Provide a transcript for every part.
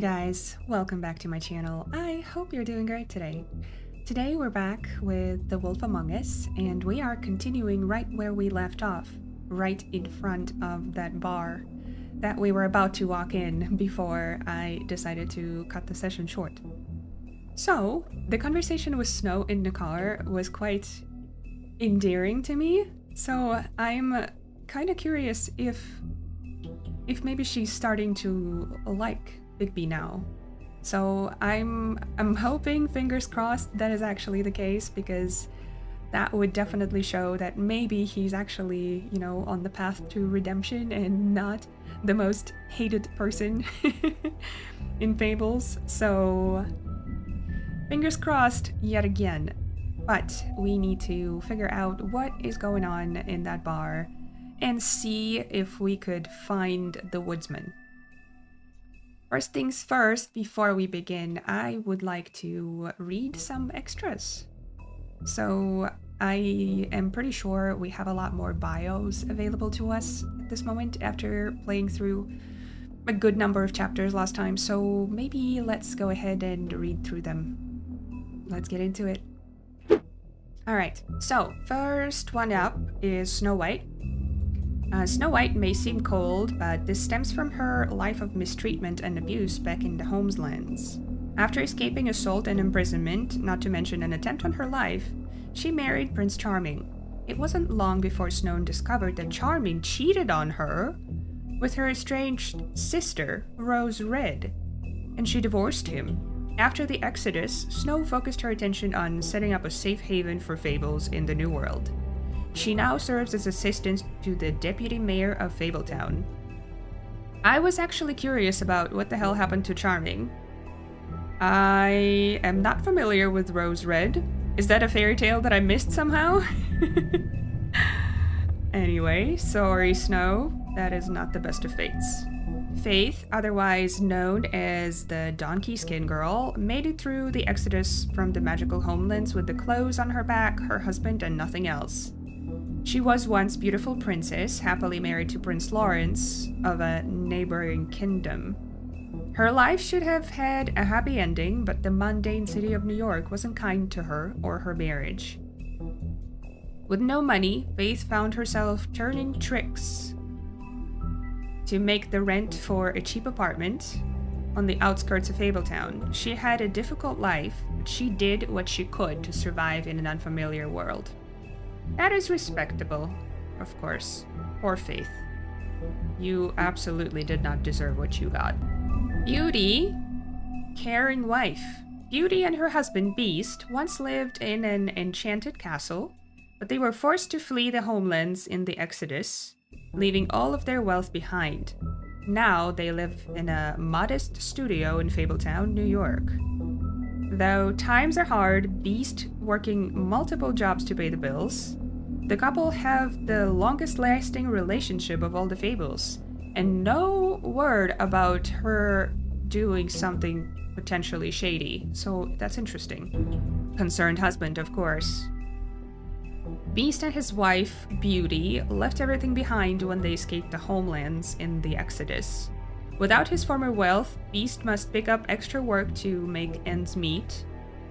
Hey guys, welcome back to my channel. I hope you're doing great today. Today we're back with The Wolf Among Us, and we are continuing right where we left off, right in front of that bar that we were about to walk in before I decided to cut the session short. So, the conversation with Snow in the car was quite endearing to me, so I'm kind of curious if maybe she's starting to like Bigby now. So I'm hoping, fingers crossed, that is actually the case, because that would definitely show that maybe he's actually, you know, on the path to redemption and not the most hated person in Fables. So fingers crossed yet again. But we need to figure out what is going on in that bar and see if we could find the woodsman. First things first, before we begin, I would like to read some extras. So I am pretty sure we have a lot more bios available to us at this moment after playing through a good number of chapters last time, so maybe let's go ahead and read through them. Let's get into it. Alright, so first one up is Snow White. Snow White may seem cold, but this stems from her life of mistreatment and abuse back in the Homelands. After escaping assault and imprisonment, not to mention an attempt on her life, she married Prince Charming. It wasn't long before Snow discovered that Charming cheated on her with her estranged sister, Rose Red, and she divorced him. After the Exodus, Snow focused her attention on setting up a safe haven for fables in the New World. She now serves as assistant to the deputy mayor of Fabletown. I was actually curious about what the hell happened to Charming. I am not familiar with Rose Red. Is that a fairy tale that I missed somehow? Anyway, sorry Snow, that is not the best of fates. Faith, otherwise known as the Donkey Skin Girl, made it through the Exodus from the magical homelands with the clothes on her back, her husband, and nothing else. She was once beautiful princess, happily married to Prince Lawrence of a neighboring kingdom. Her life should have had a happy ending, but the mundane city of New York wasn't kind to her or her marriage. With no money, Faith found herself turning tricks to make the rent for a cheap apartment on the outskirts of Fabletown. She had a difficult life, but she did what she could to survive in an unfamiliar world. That is respectable, of course. Poor Faith. You absolutely did not deserve what you got. Beauty, caring wife. Beauty and her husband Beast once lived in an enchanted castle, but they were forced to flee the homelands in the Exodus, leaving all of their wealth behind. Now they live in a modest studio in Fabletown, New York. Though times are hard, Beast working multiple jobs to pay the bills, the couple have the longest lasting relationship of all the Fables, and no word about her doing something potentially shady, so that's interesting. Concerned husband, of course. Beast and his wife, Beauty, left everything behind when they escaped the homelands in the Exodus. Without his former wealth, Beast must pick up extra work to make ends meet.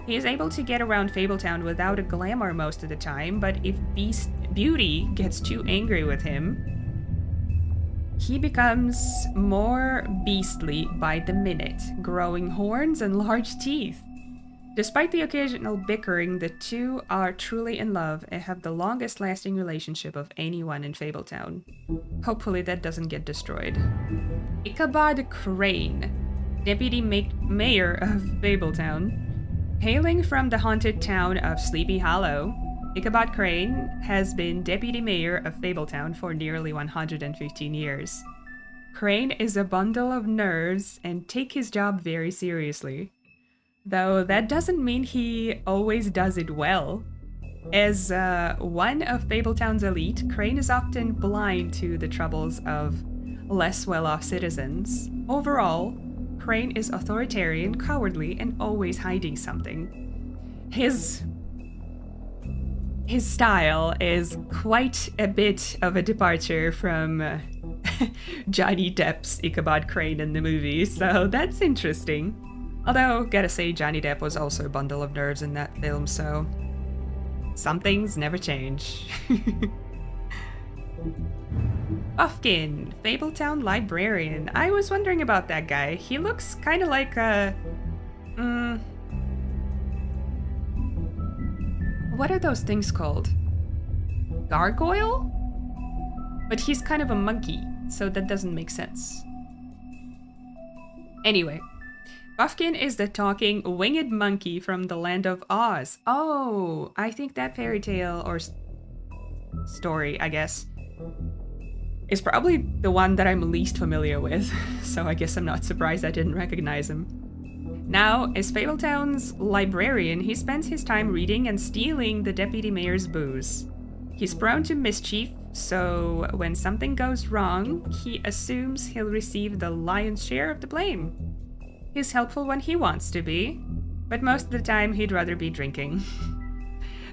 He is able to get around Fabletown without a glamour most of the time, but if Beauty gets too angry with him, he becomes more beastly by the minute, growing horns and large teeth. Despite the occasional bickering, the two are truly in love and have the longest lasting relationship of anyone in Fabletown. Hopefully that doesn't get destroyed. Ichabod Crane, deputy mayor of Fabletown. Hailing from the haunted town of Sleepy Hollow, Ichabod Crane has been deputy mayor of Fabletown for nearly 115 years. Crane is a bundle of nerves and take his job very seriously. Though that doesn't mean he always does it well. As one of Fabletown's elite, Crane is often blind to the troubles of less well-off citizens. Overall, Crane is authoritarian, cowardly, and always hiding something. His style is quite a bit of a departure from Johnny Depp's Ichabod Crane in the movie, so that's interesting. Although, gotta say, Johnny Depp was also a bundle of nerves in that film, so some things never change. Buffkin, Fabletown librarian. I was wondering about that guy. He looks kind of like a... what are those things called? Gargoyle? But he's kind of a monkey, so that doesn't make sense. Anyway, Buffkin is the talking winged monkey from the land of Oz. Oh, I think that fairy tale or story, I guess, is probably the one that I'm least familiar with, so I guess I'm not surprised I didn't recognize him. Now, as Fabletown's librarian, he spends his time reading and stealing the deputy mayor's booze. He's prone to mischief, so when something goes wrong, he assumes he'll receive the lion's share of the blame. He's helpful when he wants to be, but most of the time he'd rather be drinking.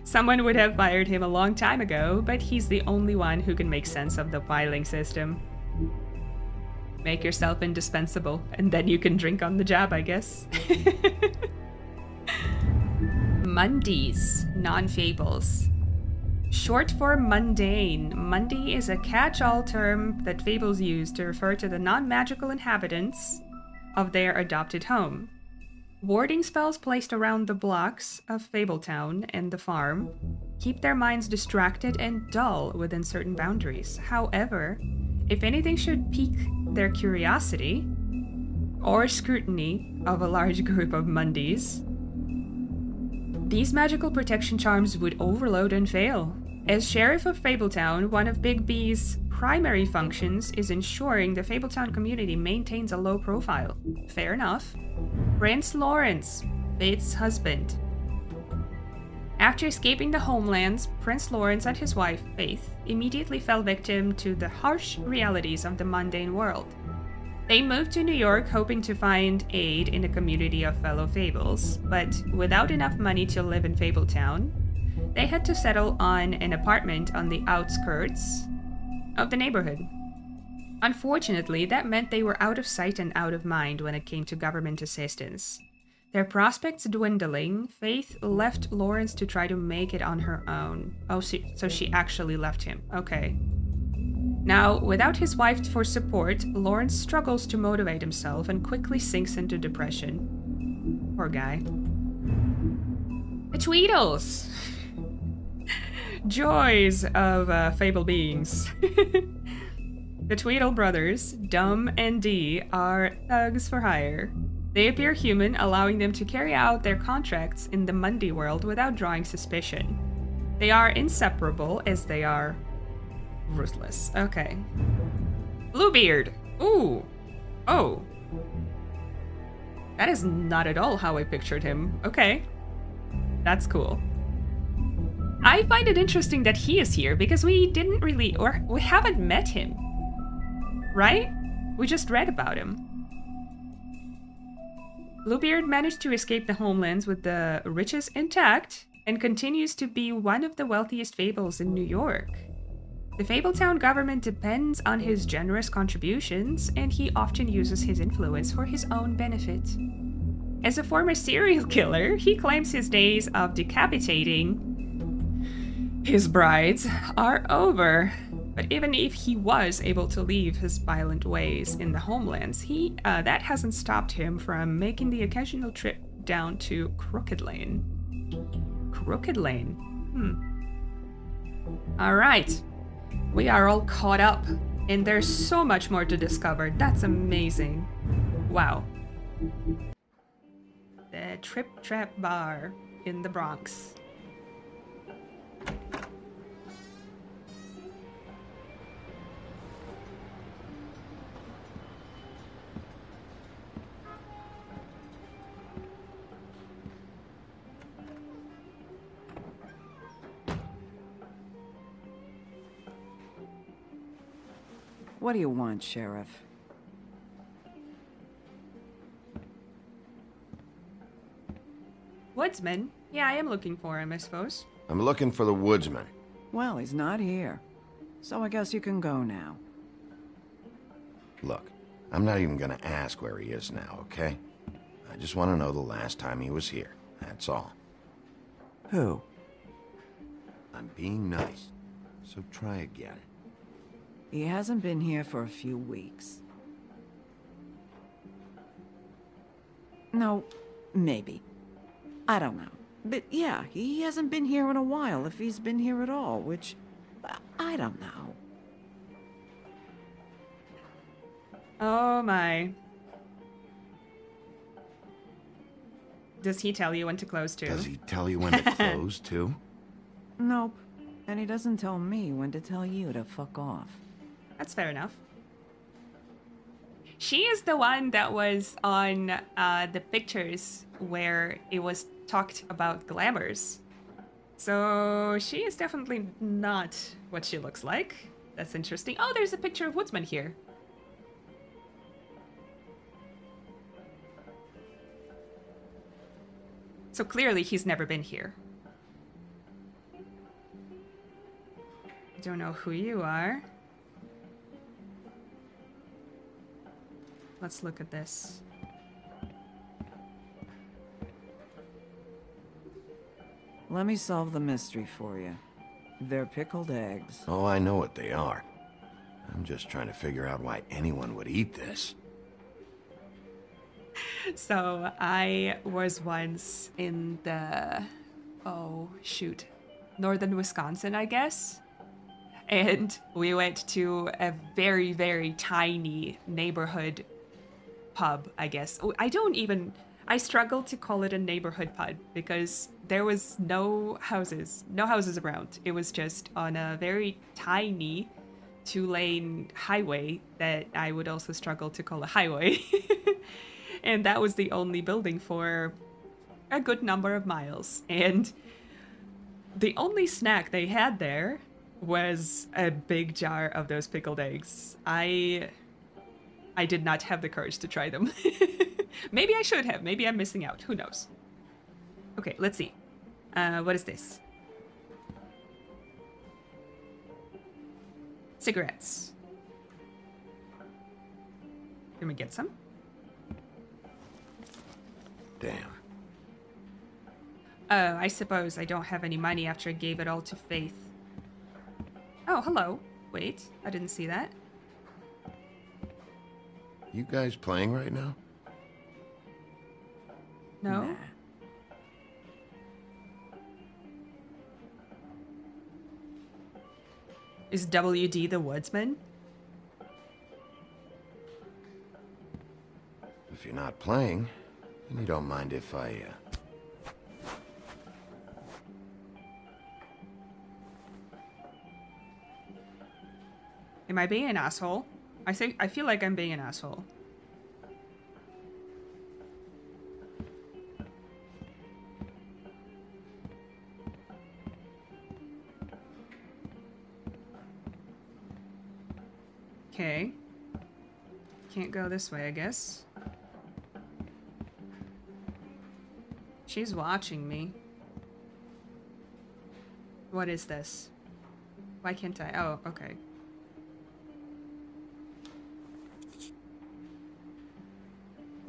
Someone would have fired him a long time ago, but he's the only one who can make sense of the filing system. Make yourself indispensable, and then you can drink on the job, I guess. Mundies, non-fables. Short for mundane, Mundy is a catch-all term that fables use to refer to the non-magical inhabitants of their adopted home. Warding spells placed around the blocks of Fabletown and the farm keep their minds distracted and dull within certain boundaries. However, if anything should pique their curiosity or scrutiny of a large group of Mundies, these magical protection charms would overload and fail. As Sheriff of Fabletown, one of Big B's primary functions is ensuring the Fabletown community maintains a low profile. Fair enough. Prince Lawrence, Faith's husband. After escaping the homelands, Prince Lawrence and his wife, Faith, immediately fell victim to the harsh realities of the mundane world. They moved to New York hoping to find aid in a community of fellow fables, but without enough money to live in Fabletown, they had to settle on an apartment on the outskirts of the neighborhood. Unfortunately, that meant they were out of sight and out of mind when it came to government assistance. Their prospects dwindling, Faith left Lawrence to try to make it on her own. Oh, so she actually left him. Okay. Now, without his wife for support, Lawrence struggles to motivate himself and quickly sinks into depression. Poor guy. The Tweedles! Joys of fable beings. The Tweedle brothers, Dum and Dee, are thugs for hire. They appear human, allowing them to carry out their contracts in the Mundy world without drawing suspicion. They are inseparable, as they are ruthless. Okay. Bluebeard! Ooh! Oh. That is not at all how I pictured him. Okay. That's cool. I find it interesting that he is here, because we didn't really, or we haven't met him. Right? We just read about him. Bluebeard managed to escape the homelands with the riches intact and continues to be one of the wealthiest fables in New York. The Fabletown government depends on his generous contributions, and he often uses his influence for his own benefit. As a former serial killer, he claims his days of decapitating his brides are over. But even if he was able to leave his violent ways in the homelands, that hasn't stopped him from making the occasional trip down to Crooked Lane. Crooked Lane? Alright. We are all caught up, and there's so much more to discover. That's amazing. Wow. The Trip Trap Bar in the Bronx. What do you want, Sheriff? Woodsman? Yeah, I am looking for him, I suppose. I'm looking for the woodsman. Well, he's not here. So I guess you can go now. Look, I'm not even gonna ask where he is now, okay? I just want to know the last time he was here. That's all. Who? I'm being nice, so try again. He hasn't been here for a few weeks. No, maybe. I don't know. But yeah, he hasn't been here in a while, if he's been here at all, which... I don't know. Oh my. Does he tell you when to close too? Does he tell you when to close, too? Nope. And he doesn't tell me when to tell you to fuck off. That's fair enough. She is the one that was on the pictures where it was talked about glamours. So she is definitely not what she looks like. That's interesting. Oh, there's a picture of Woodsman here. So clearly he's never been here. I don't know who you are. Let's look at this. Let me solve the mystery for you. They're pickled eggs. Oh, I know what they are. I'm just trying to figure out why anyone would eat this. So I was once in the, northern Wisconsin, I guess. And we went to a very, very tiny neighborhood pub, I guess. I struggle to call it a neighborhood pub because there was no houses around. It was just on a very tiny 2-lane highway that I would also struggle to call a highway. And that was the only building for a good number of miles. And the only snack they had there was a big jar of those pickled eggs. I did not have the courage to try them. Maybe I should have. Maybe I'm missing out. Who knows? Okay, let's see. What is this? Cigarettes. Can we get some? Damn. Oh, I suppose I don't have any money after I gave it all to Faith. Oh, hello. Wait, I didn't see that. You guys playing right now? No? Nah. Is WD the woodsman? If you're not playing, then you don't mind if I, Am I being an asshole? I feel like I'm being an asshole. Okay. Can't go this way, I guess. She's watching me. What is this? Why can't I? Oh, okay.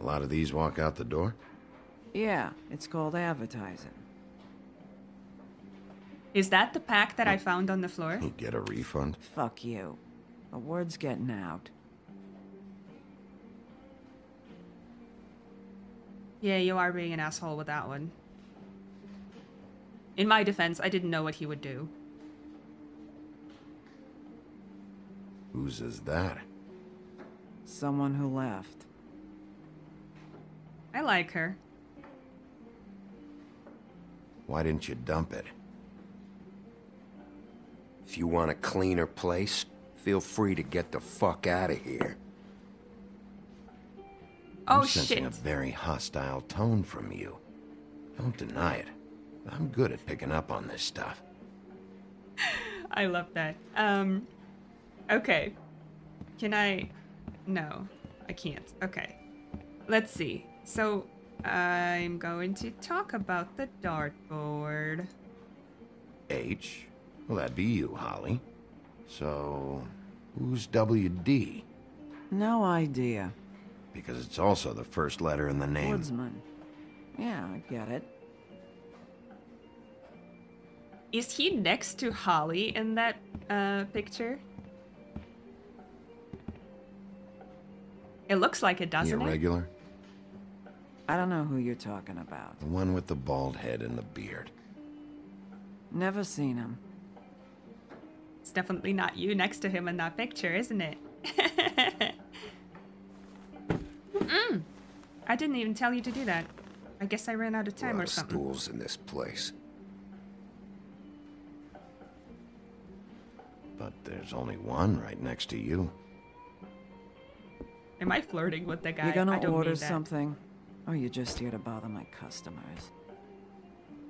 a lot of these walk out the door? Yeah, it's called advertising. Is that the pack that I found on the floor? You get a refund? Fuck you. The word's getting out. Yeah, you are being an asshole with that one. In my defense, I didn't know what he would do. Whose is that? Someone who left. I like her. Why didn't you dump it? If you want a cleaner place, feel free to get the fuck out of here. Oh, I'm sensing shit. a very hostile tone from you. Don't deny it. I'm good at picking up on this stuff. I love that. Okay. Can I... No, I can't. Okay. Let's see. So, I'm going to talk about the dartboard. H? Well, that'd be you, Holly. So, who's WD? No idea. Because it's also the first letter in the name. Woodsman. Yeah, I get it. Is he next to Holly in that picture? It looks like it, The doesn't it? irregular? I don't know who you're talking about. The one with the bald head and the beard. Never seen him. It's definitely not you next to him in that picture, isn't it? I didn't even tell you to do that. I guess I ran out of time A lot or of something. stools in this place. But there's only one right next to you. Am I flirting with the guy? You I gonna don't order mean that. something? Or you just here to bother my customers?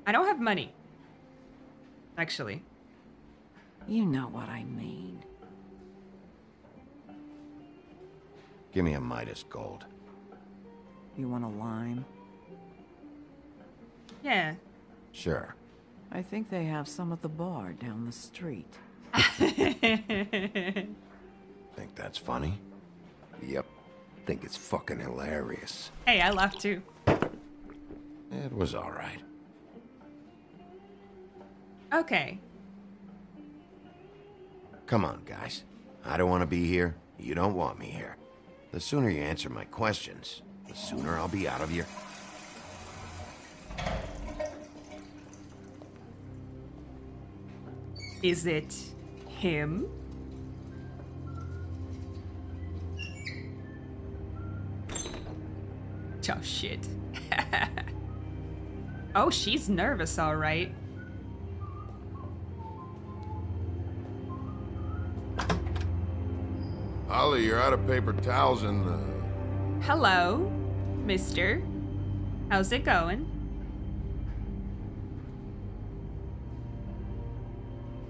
I don't have money. Actually. You know what I mean. Give me a Midas gold. You want a lime? Yeah. Sure. I think they have some at the bar down the street. Think that's funny? Yep. Think it's fucking hilarious. Hey, I laughed too. It was alright. Okay. Come on, guys. I don't want to be here. You don't want me here. The sooner you answer my questions, the sooner I'll be out of your... Is it him? Oh, shit. Oh, she's nervous, all right. Holly, you're out of paper towels and, Hello, mister. How's it going?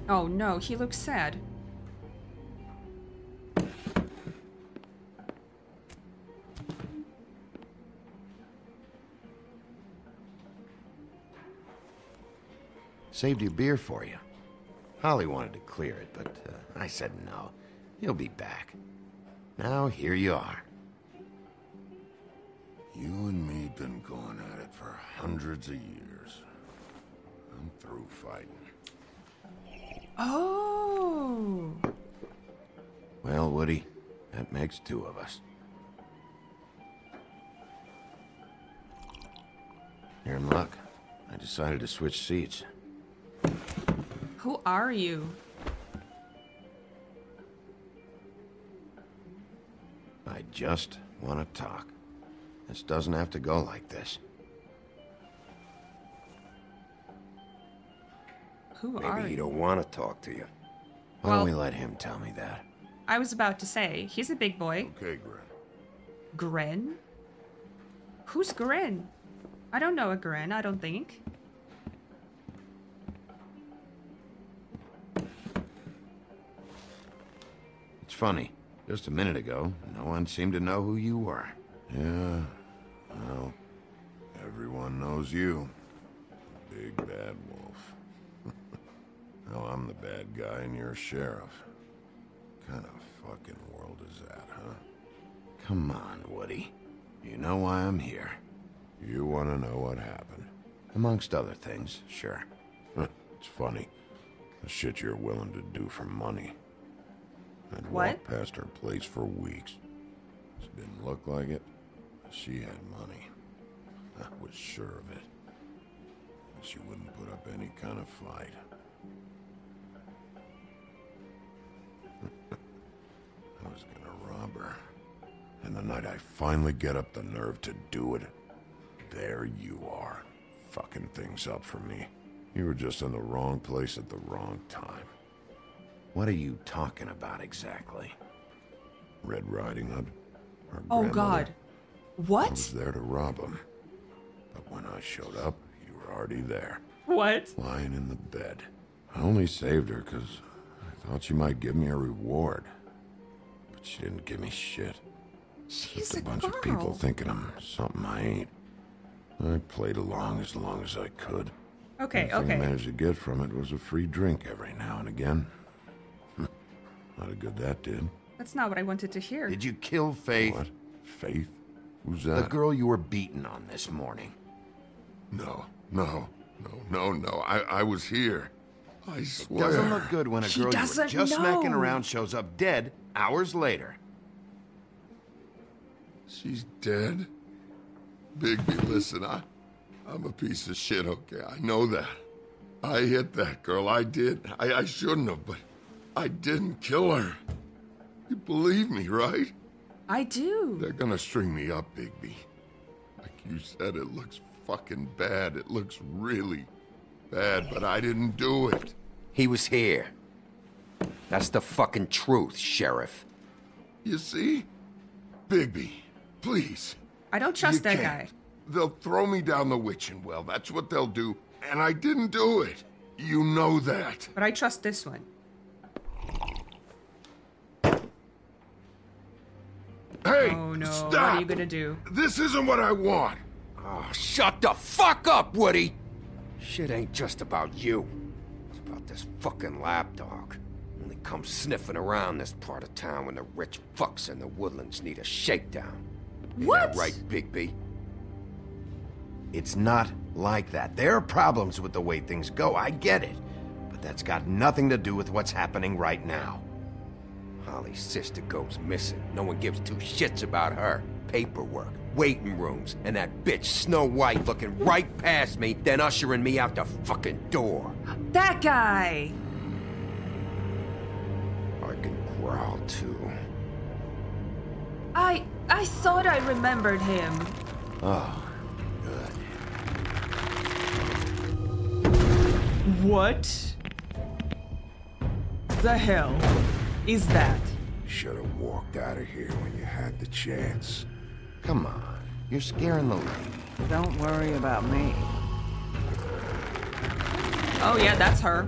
Oh no, he looks sad. Saved your beer for you. Holly wanted to clear it, but I said no. He'll be back. Now, here you are. you and me been going at it for hundreds of years. I'm through fighting. Oh. Well, Woody, that makes two of us. You're in luck. I decided to switch seats. Who are you? I just want to talk. This doesn't have to go like this. Who are Maybe he you? don't want to talk to you. Why don't Well- we let him tell me that? I was about to say, he's a big boy. Okay, Gren. Gren? Who's Gren? I don't know a Gren, I don't think. It's funny. Just a minute ago, no one seemed to know who you were. Yeah, well, everyone knows you. Big bad wolf. Now I'm the bad guy and you're a sheriff. Kind of fucking world is that, huh? Come on, Woody. You know why I'm here. You want to know what happened? Amongst other things, sure. It's funny. The shit you're willing to do for money. I'd What? walk past her place for weeks. She didn't look like it. But she had money. I was sure of it. And she wouldn't put up any kind of fight. I was gonna rob her. And the night I finally get up the nerve to do it, there you are, fucking things up for me. You were just in the wrong place at the wrong time. What are you talking about exactly? Red Riding Hood. Her Oh grandmother. god. I What? was there to rob him. But when I showed up, you were already there, What? lying in the bed. I only saved her because I thought she might give me a reward. But she didn't give me shit. She's Just a a bunch girl. of people thinking I'm something I ain't. I played along as I could. Okay, Everything I okay. managed to get from it was a free drink every now and again. A lot of good that did. That's not what I wanted to hear. Did you kill Faith? What? Faith? Who's that? The girl you were beaten on this morning. No. I was here. I swear. Doesn't look good when a He girl you were doesn't just smacking know. around shows up dead hours later. She's dead? Bigby, listen, I'm a piece of shit, okay? I know that. I hit that girl, I did. I shouldn't have, but I didn't kill her. You believe me, right? I do. They're gonna string me up, Bigby. Like you said, it looks fucking bad. It looks really bad, but I didn't do it. He was here. That's the fucking truth, Sheriff. You see? Bigby, please. I don't trust You that can't. guy. They'll throw me down the witching well. That's what they'll do. And I didn't do it. You know that. But I trust this one. Hey, Oh no, stop! what are you gonna do? This isn't what I want. Oh, shut the fuck up, Woody! Shit ain't just about you. It's about this fucking lapdog. Only comes sniffing around this part of town when the rich fucks in the woodlands need a shakedown. Ain't What? that right, Bigby? It's not like that. There are problems with the way things go, I get it. But that's got nothing to do with what's happening right now. Holly's sister goes missing. No one gives two shits about her. Paperwork, waiting rooms, and that bitch Snow White looking right past me, then ushering me out the fucking door. That guy! I can growl too. I thought I remembered him. Oh, good. What the hell is that? Should have walked out of here when you had the chance. Come on. You're scaring the lady. Don't worry about me. Oh yeah, that's her.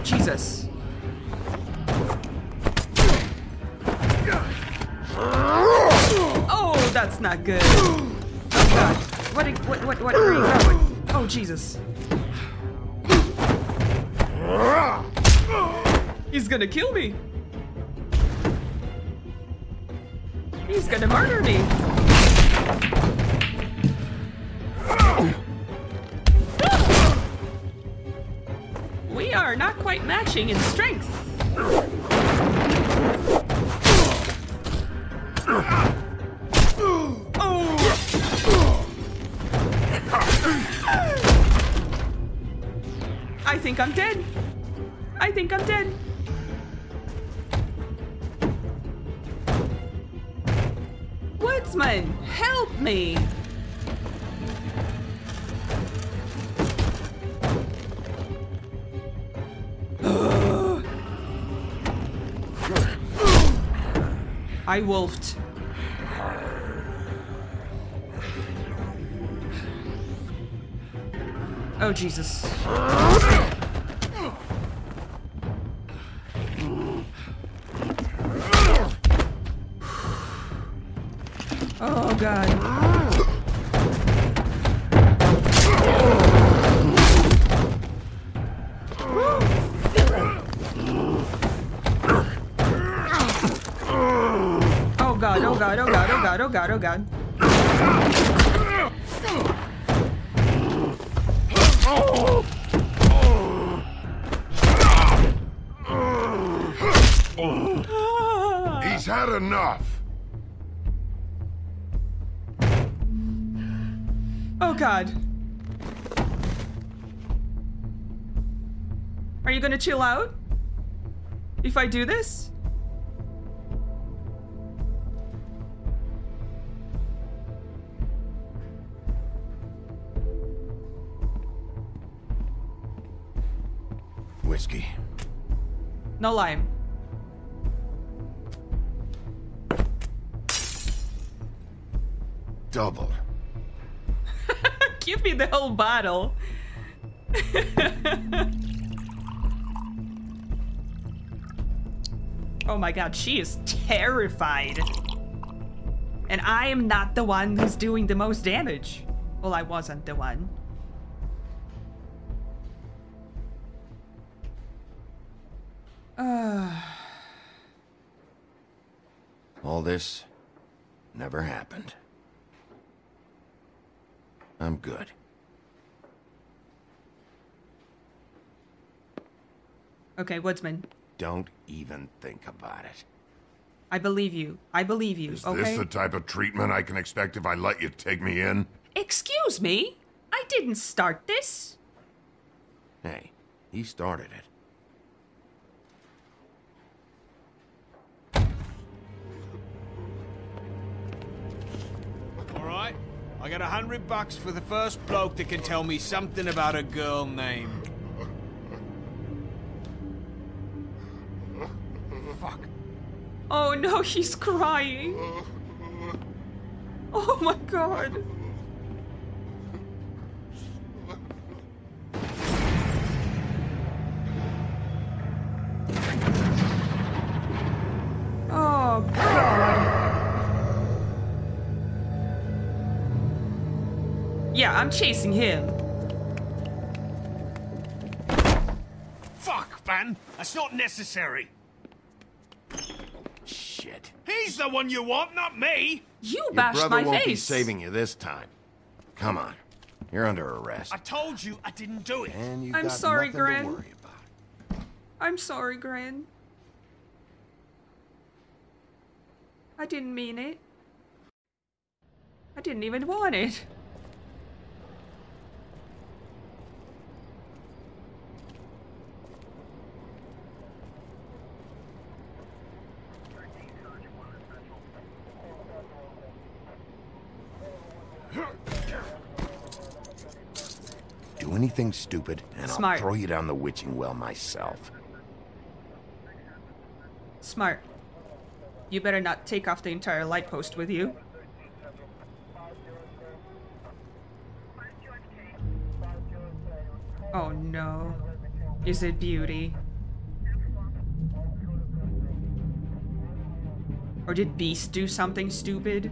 Jesus. Oh, that's not good. Oh God. Where are you going? Oh Jesus. He's gonna kill me. He's gonna murder me. We are not quite matching in strength. I think I'm dead. I think I'm dead. Woodsman, help me! I wolfed. Oh, Jesus. Oh, God. Oh, God, oh, God, oh, God, oh, God, oh, God, oh, God. He's had enough. Oh, God. Are you gonna chill out? If I do this? Whiskey. No lime. Double. Give me the whole bottle. Oh my God, she is terrified. And I am not the one who's doing the most damage. Well, I wasn't the one. All this never happened. I'm good. Okay, Woodsman. Don't even think about it. I believe you. I believe you, Is okay? this the type of treatment I can expect if I let you take me in? Excuse me? I didn't start this. Hey, he started it. Alright, I got $100 for the first bloke that can tell me something about a girl named... Fuck. Oh no, he's crying. Oh my god. Oh god. Yeah, I'm chasing him. Fuck, man! That's not necessary! Shit. He's the one you want, not me! You Your bashed brother my won't face. be saving you this time. Come on. You're under arrest. I told you I didn't do it. And you I'm got sorry, nothing Gren. to worry about. I'm sorry, Gran. I didn't mean it. I didn't even want it. Do anything stupid, and Smart. I'll throw you down the witching well myself. Smart. You better not take off the entire light post with you. Oh no. Is it Beauty? Or did Beast do something stupid?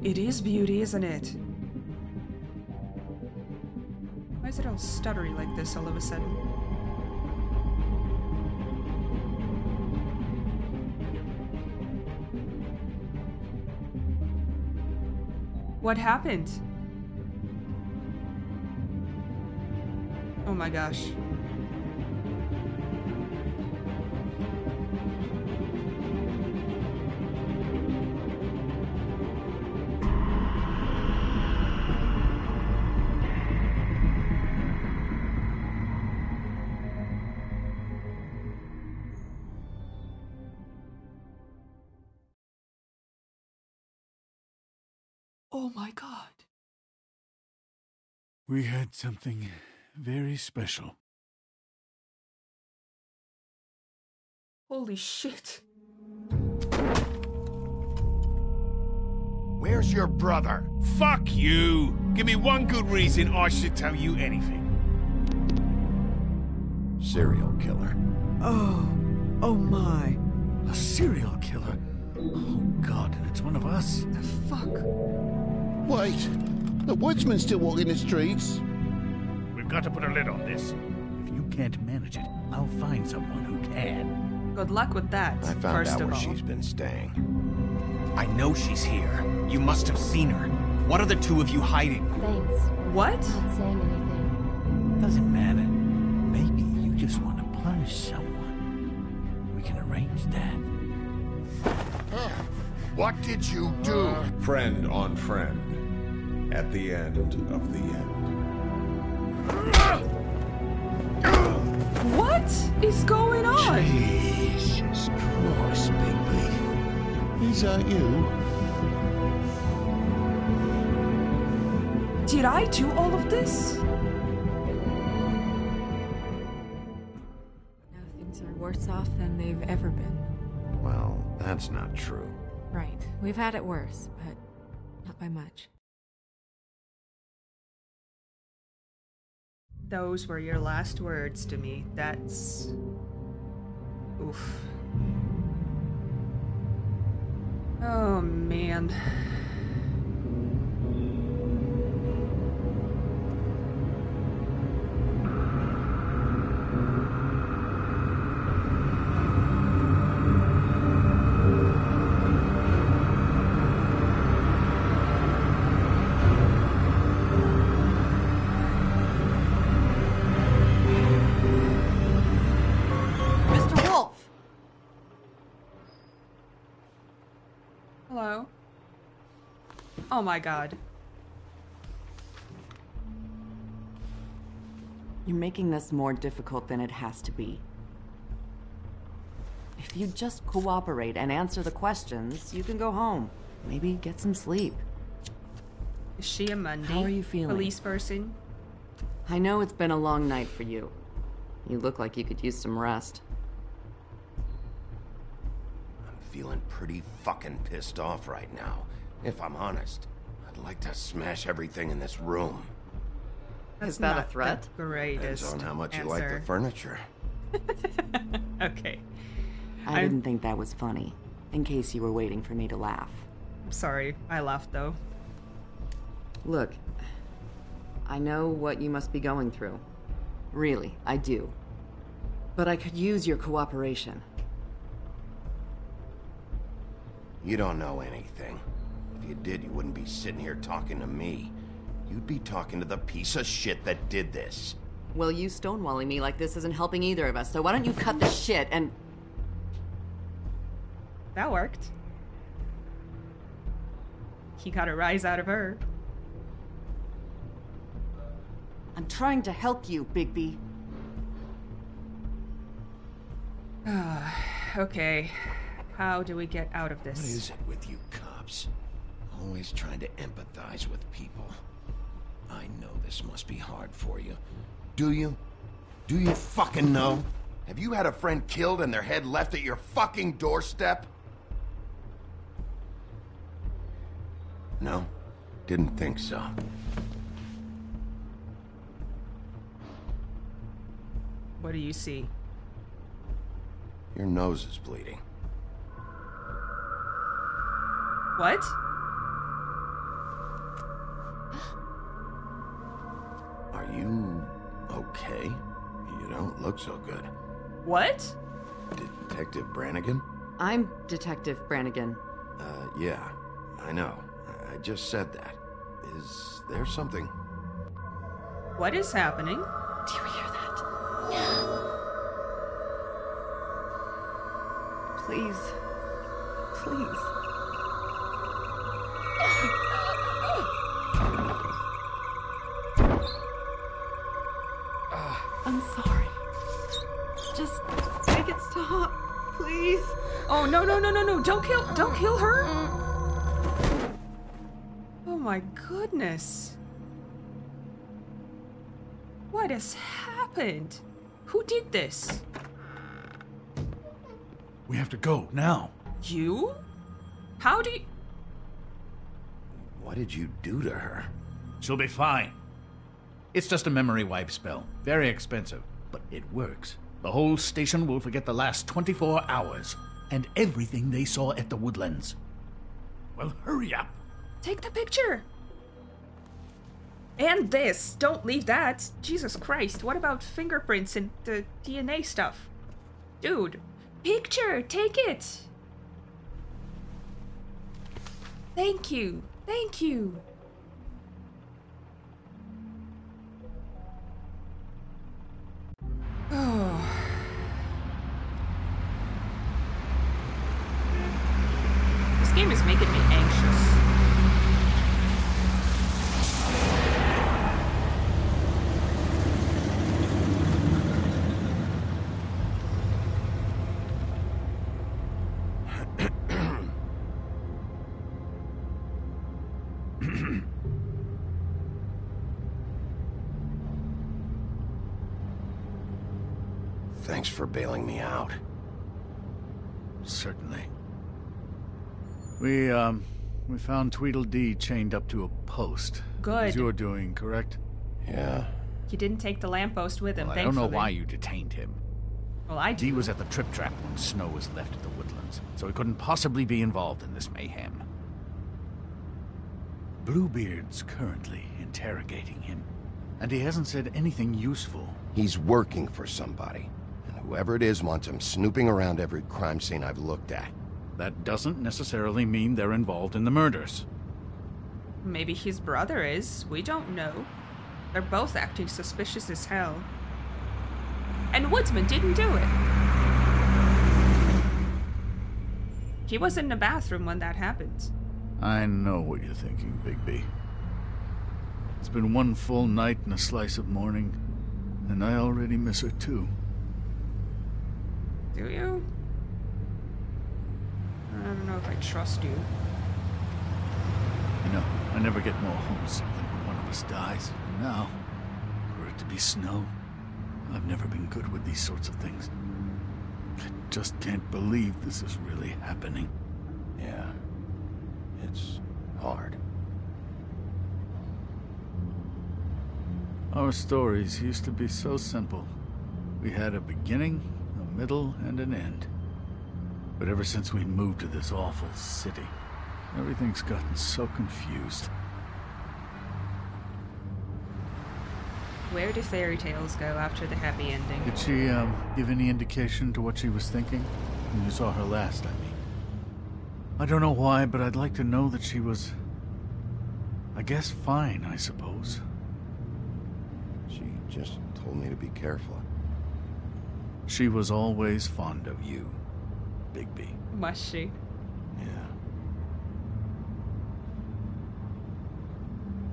It is Beauty, isn't it? Why is it all stuttery like this all of a sudden? What happened? Oh my gosh. Oh my god. We had something very special. Holy shit. Where's your brother? Fuck you! Give me one good reason I should tell you anything. Serial killer. Oh my. A serial killer? Oh God, and it's one of us? The fuck? Wait, the woodsman's still walking the streets. We've got to put a lid on this. If you can't manage it, I'll find someone who can. Good luck with that, I found first out of where all. she's been staying. I know she's here. You must have seen her. What are the two of you hiding? Thanks for What? not saying anything. Doesn't matter. Maybe you just want to punish someone. We can arrange that. What did you do? Friend on friend. At the end of the end. What is going on? Jesus Christ, Bigby. Is that you? Did I do all of this? Now things are worse off than they've ever been. Well, that's not true. Right. We've had it worse, but not by much. Those were your last words to me. That's... Oof. Oh, man. Hello? Oh my god. You're making this more difficult than it has to be. If you just cooperate and answer the questions, you can go home. Maybe get some sleep. Is she a Monday? How are you feeling? Police person? I know it's been a long night for you. You look like you could use some rest. I'm feeling pretty fucking pissed off right now, if I'm honest. I'd like to smash everything in this room. Is that a not threat? the greatest Depends on how much answer. you like the furniture. Okay. I didn't think that was funny, in case you were waiting for me to laugh. I'm sorry. I laughed though. Look, I know what you must be going through. Really, I do. But I could use your cooperation. You don't know anything. If you did, you wouldn't be sitting here talking to me. You'd be talking to the piece of shit that did this. Well, you stonewalling me like this isn't helping either of us, so why don't you cut the shit and... That worked. He got a rise out of her. I'm trying to help you, Bigby. Okay. How do we get out of this? What is it with you cops? Always trying to empathize with people. I know this must be hard for you. Do you? Do you fucking know? Have you had a friend killed and their head left at your fucking doorstep? No? Didn't think so. What do you see? Your nose is bleeding. What? Are you okay? You don't look so good. What? Detective Brannigan? I'm Detective Brannigan. Yeah, I know. I just said that. Is there something? What is happening? Do you hear that? Please. Please. I'm sorry. Just make it stop, please. Oh, no, no, no, no, no. Don't kill her. Oh my goodness. What has happened? Who did this? We have to go now. You? How do you... What did you do to her? She'll be fine. It's just a memory wipe spell. Very expensive, but it works. The whole station will forget the last 24 hours and everything they saw at the Woodlands. Well, hurry up. Take the picture. And this. Don't leave that. Jesus Christ. What about fingerprints and the DNA stuff? Dude. Picture. Take it. Thank you. Thank you. Oh. This game is making me anxious. Thanks for bailing me out. Certainly. We found Tweedledee chained up to a post. Good. As you're doing, correct? Yeah. He didn't take the lamppost with him, Well, I don't know thankfully. why you detained him. Well, I Dee do. was at the Trip Trap when Snow was left at the Woodlands, so he couldn't possibly be involved in this mayhem. Bluebeard's currently interrogating him, and he hasn't said anything useful. He's working for somebody. And whoever it is wants him snooping around every crime scene I've looked at. That doesn't necessarily mean they're involved in the murders. Maybe his brother is. We don't know. They're both acting suspicious as hell. And Woodsman didn't do it. He was in the bathroom when that happened. I know what you're thinking, Bigby. It's been one full night and a slice of morning, and I already miss her too. Do you? I don't know if I trust you. You know, I never get more homesick than when one of us dies. And now, for it to be Snow, I've never been good with these sorts of things. I just can't believe this is really happening. Yeah. It's hard. Our stories used to be so simple. We had a beginning, a middle, and an end. But ever since we moved to this awful city, everything's gotten so confused. Where do fairy tales go after the happy ending? Did she, give any indication to what she was thinking? When you saw her last, I mean. I don't know why, but I'd like to know that she was... I guess fine, I suppose. She just told me to be careful. She was always fond of you, Bigby. Was she? Yeah.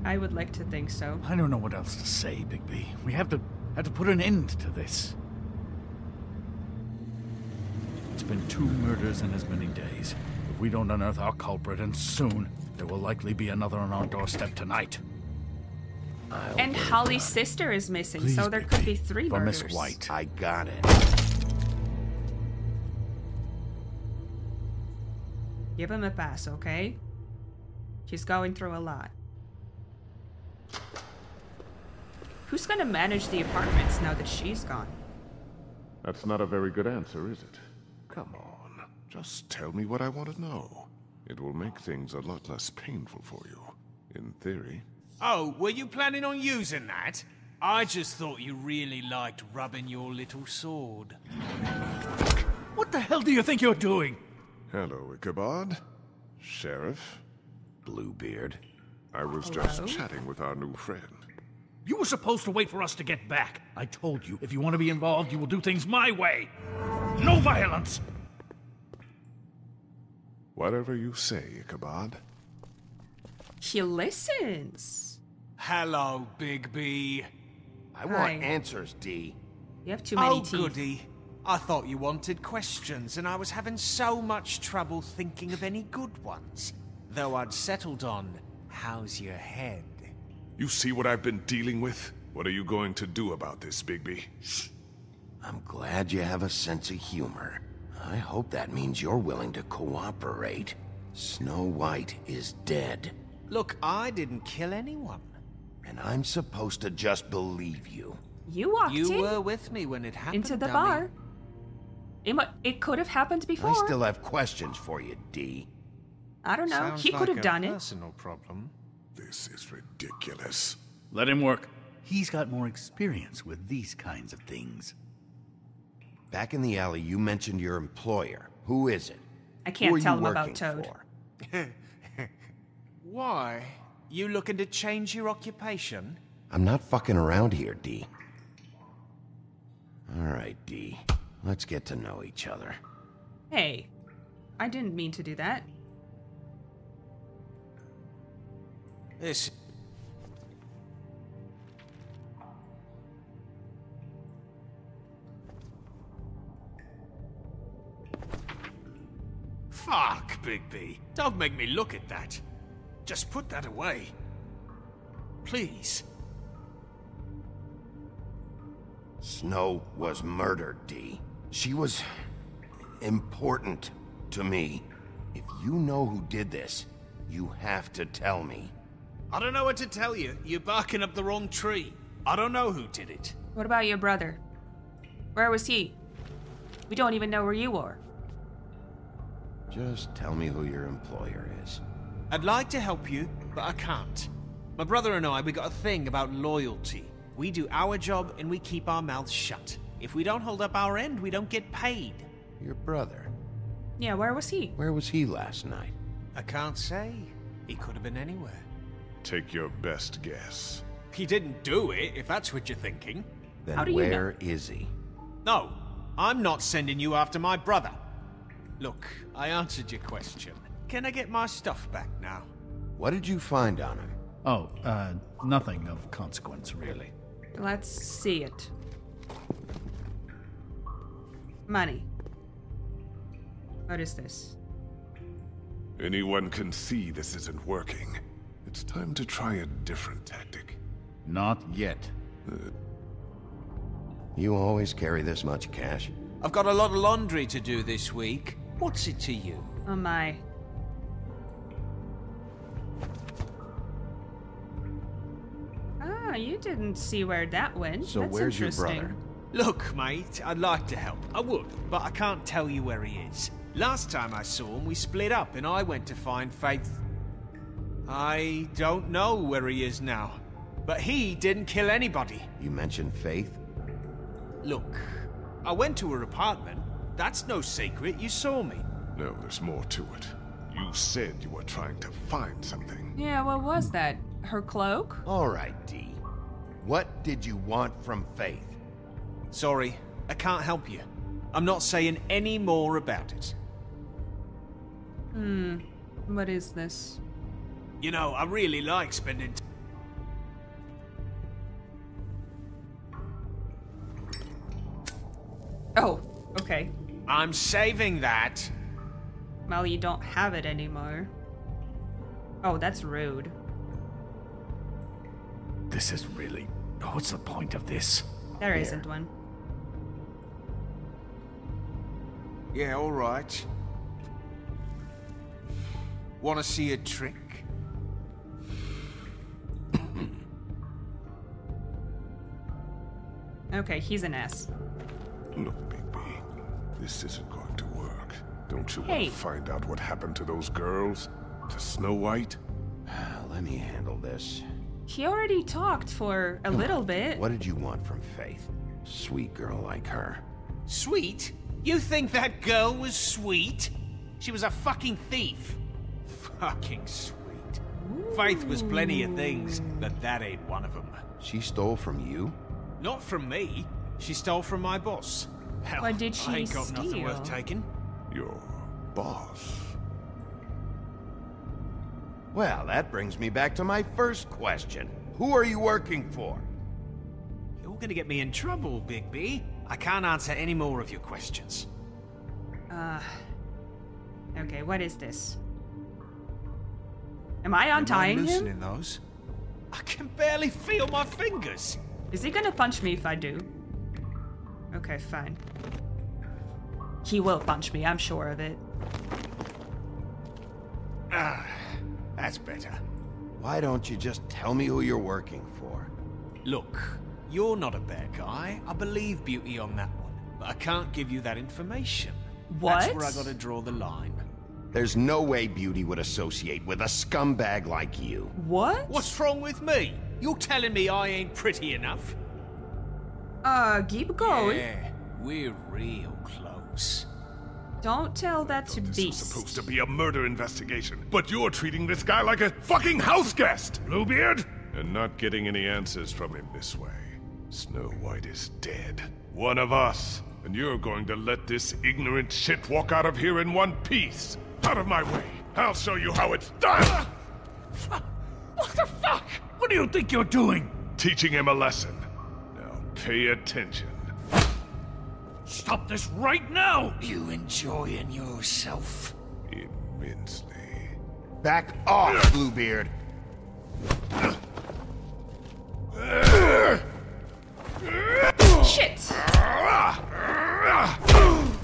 I would like to think so. I don't know what else to say, Bigby. We have to put an end to this. It's been 2 murders in as many days. If we don't unearth our culprit, and soon, there will likely be another on our doorstep tonight. And Holly's sister is missing, Please, so there could be 3 for murders. Miss White. I got it. Give him a pass, okay? She's going through a lot. Who's gonna manage the apartments now that she's gone? That's not a very good answer, is it? Come on, just tell me what I want to know. It will make things a lot less painful for you, in theory. Oh, were you planning on using that? I just thought you really liked rubbing your little sword. What the hell do you think you're doing? Hello, Ichabod. Sheriff. Bluebeard. I was just chatting with our new friend. You were supposed to wait for us to get back. I told you, if you want to be involved, you will do things my way. No violence! Whatever you say, Ichabod. She listens. Hello, Bigby. I want answers, D. You have too many teeth. Oh, goody. I thought you wanted questions, and I was having so much trouble thinking of any good ones. Though I'd settled on, how's your head? You see what I've been dealing with? What are you going to do about this, Bigby? Shh. I'm glad you have a sense of humor. I hope that means you're willing to cooperate. Snow White is dead. Look, I didn't kill anyone. And I'm supposed to just believe you. You walked in. You were with me when it happened, into the dummy. bar. It could have happened before. I still have questions for you, D. I don't know. Sounds He could have like done a it. personal problem. This is ridiculous. Let him work. He's got more experience with these kinds of things. Back in the alley, you mentioned your employer. Who is it? I can't Who are tell you him about working Toad. for? Why? You looking to change your occupation? I'm not fucking around here, D. All right, D. Let's get to know each other. Hey, I didn't mean to do that. This... Fuck, Bigby. Don't make me look at that. Just put that away. Please. Snow was murdered, D. She was important to me. If you know who did this, you have to tell me. I don't know what to tell you. You're barking up the wrong tree. I don't know who did it. What about your brother? Where was he? We don't even know where you are. Just tell me who your employer is. I'd like to help you, but I can't. My brother and I, we got a thing about loyalty. We do our job and we keep our mouths shut. If we don't hold up our end, we don't get paid. Your brother? Yeah, where was he? Where was he last night? I can't say. He could have been anywhere. Take your best guess. He didn't do it, if that's what you're thinking. Then How do you where is he? No, I'm not sending you after my brother. Look, I answered your question. Can I get my stuff back now? What did you find on him? Oh, nothing of consequence, really. Let's see it. Money. What is this? Anyone can see this isn't working. It's time to try a different tactic. Not yet. You always carry this much cash? I've got a lot of laundry to do this week. What's it to you? Oh my. Ah, you didn't see where that went. So That's where's your interesting. brother? Look, mate, I'd like to help. I would, but I can't tell you where he is. Last time I saw him, we split up and I went to find Faith. I don't know where he is now, but he didn't kill anybody. You mentioned Faith? Look, I went to her apartment. That's no secret, you saw me. No, there's more to it. You said you were trying to find something. Yeah, what was that? Her cloak? All right, D. What did you want from Faith? Sorry, I can't help you. I'm not saying any more about it. What is this? You know, I really like spending Oh, okay. I'm saving that. Well, you don't have it anymore. Oh, that's rude. This is really... What's the point of this? There isn't one. Yeah, all right. Want to see a trick? Okay, he's an ass. Look, Bigby, this isn't going to work. Don't you want Hey. to find out what happened to those girls? To Snow White? Let me handle this. He already talked for a little bit. What did you want from Faith? Sweet girl like her. Sweet? You think that girl was sweet? She was a fucking thief. Fucking sweet. Faith was plenty of things, but that ain't one of them. She stole from you? Not from me. She stole from my boss. Hell, What did she I ain't got nothing worth steal? taking. Your boss. Well, that brings me back to my first question. Who are you working for? You're gonna get me in trouble, Bigby. I can't answer any more of your questions. Okay, what is this? Am I Am I untying him? loosening those? I can barely feel my fingers. Is he gonna punch me if I do? Okay, fine. He will punch me, I'm sure of it. Ah, that's better. Why don't you just tell me who you're working for? Look, you're not a bad guy. I believe Beauty on that one. But I can't give you that information. That's What? where I gotta draw the line. There's no way Beauty would associate with a scumbag like you. What? What's wrong with me? You're telling me I ain't pretty enough? Keep going. Yeah, we're real close. Don't tell that to This was Beast. supposed to be a murder investigation, but you're treating this guy like a fucking house guest, Bluebeard! And not getting any answers from him this way. Snow White is dead. One of us. And you're going to let this ignorant shit walk out of here in one piece. Out of my way. I'll show you how it's done! What the fuck? What do you think you're doing? Teaching him a lesson. Now pay attention. Stop this right now! You enjoying yourself? Immensely. Back off, Bluebeard! Shit!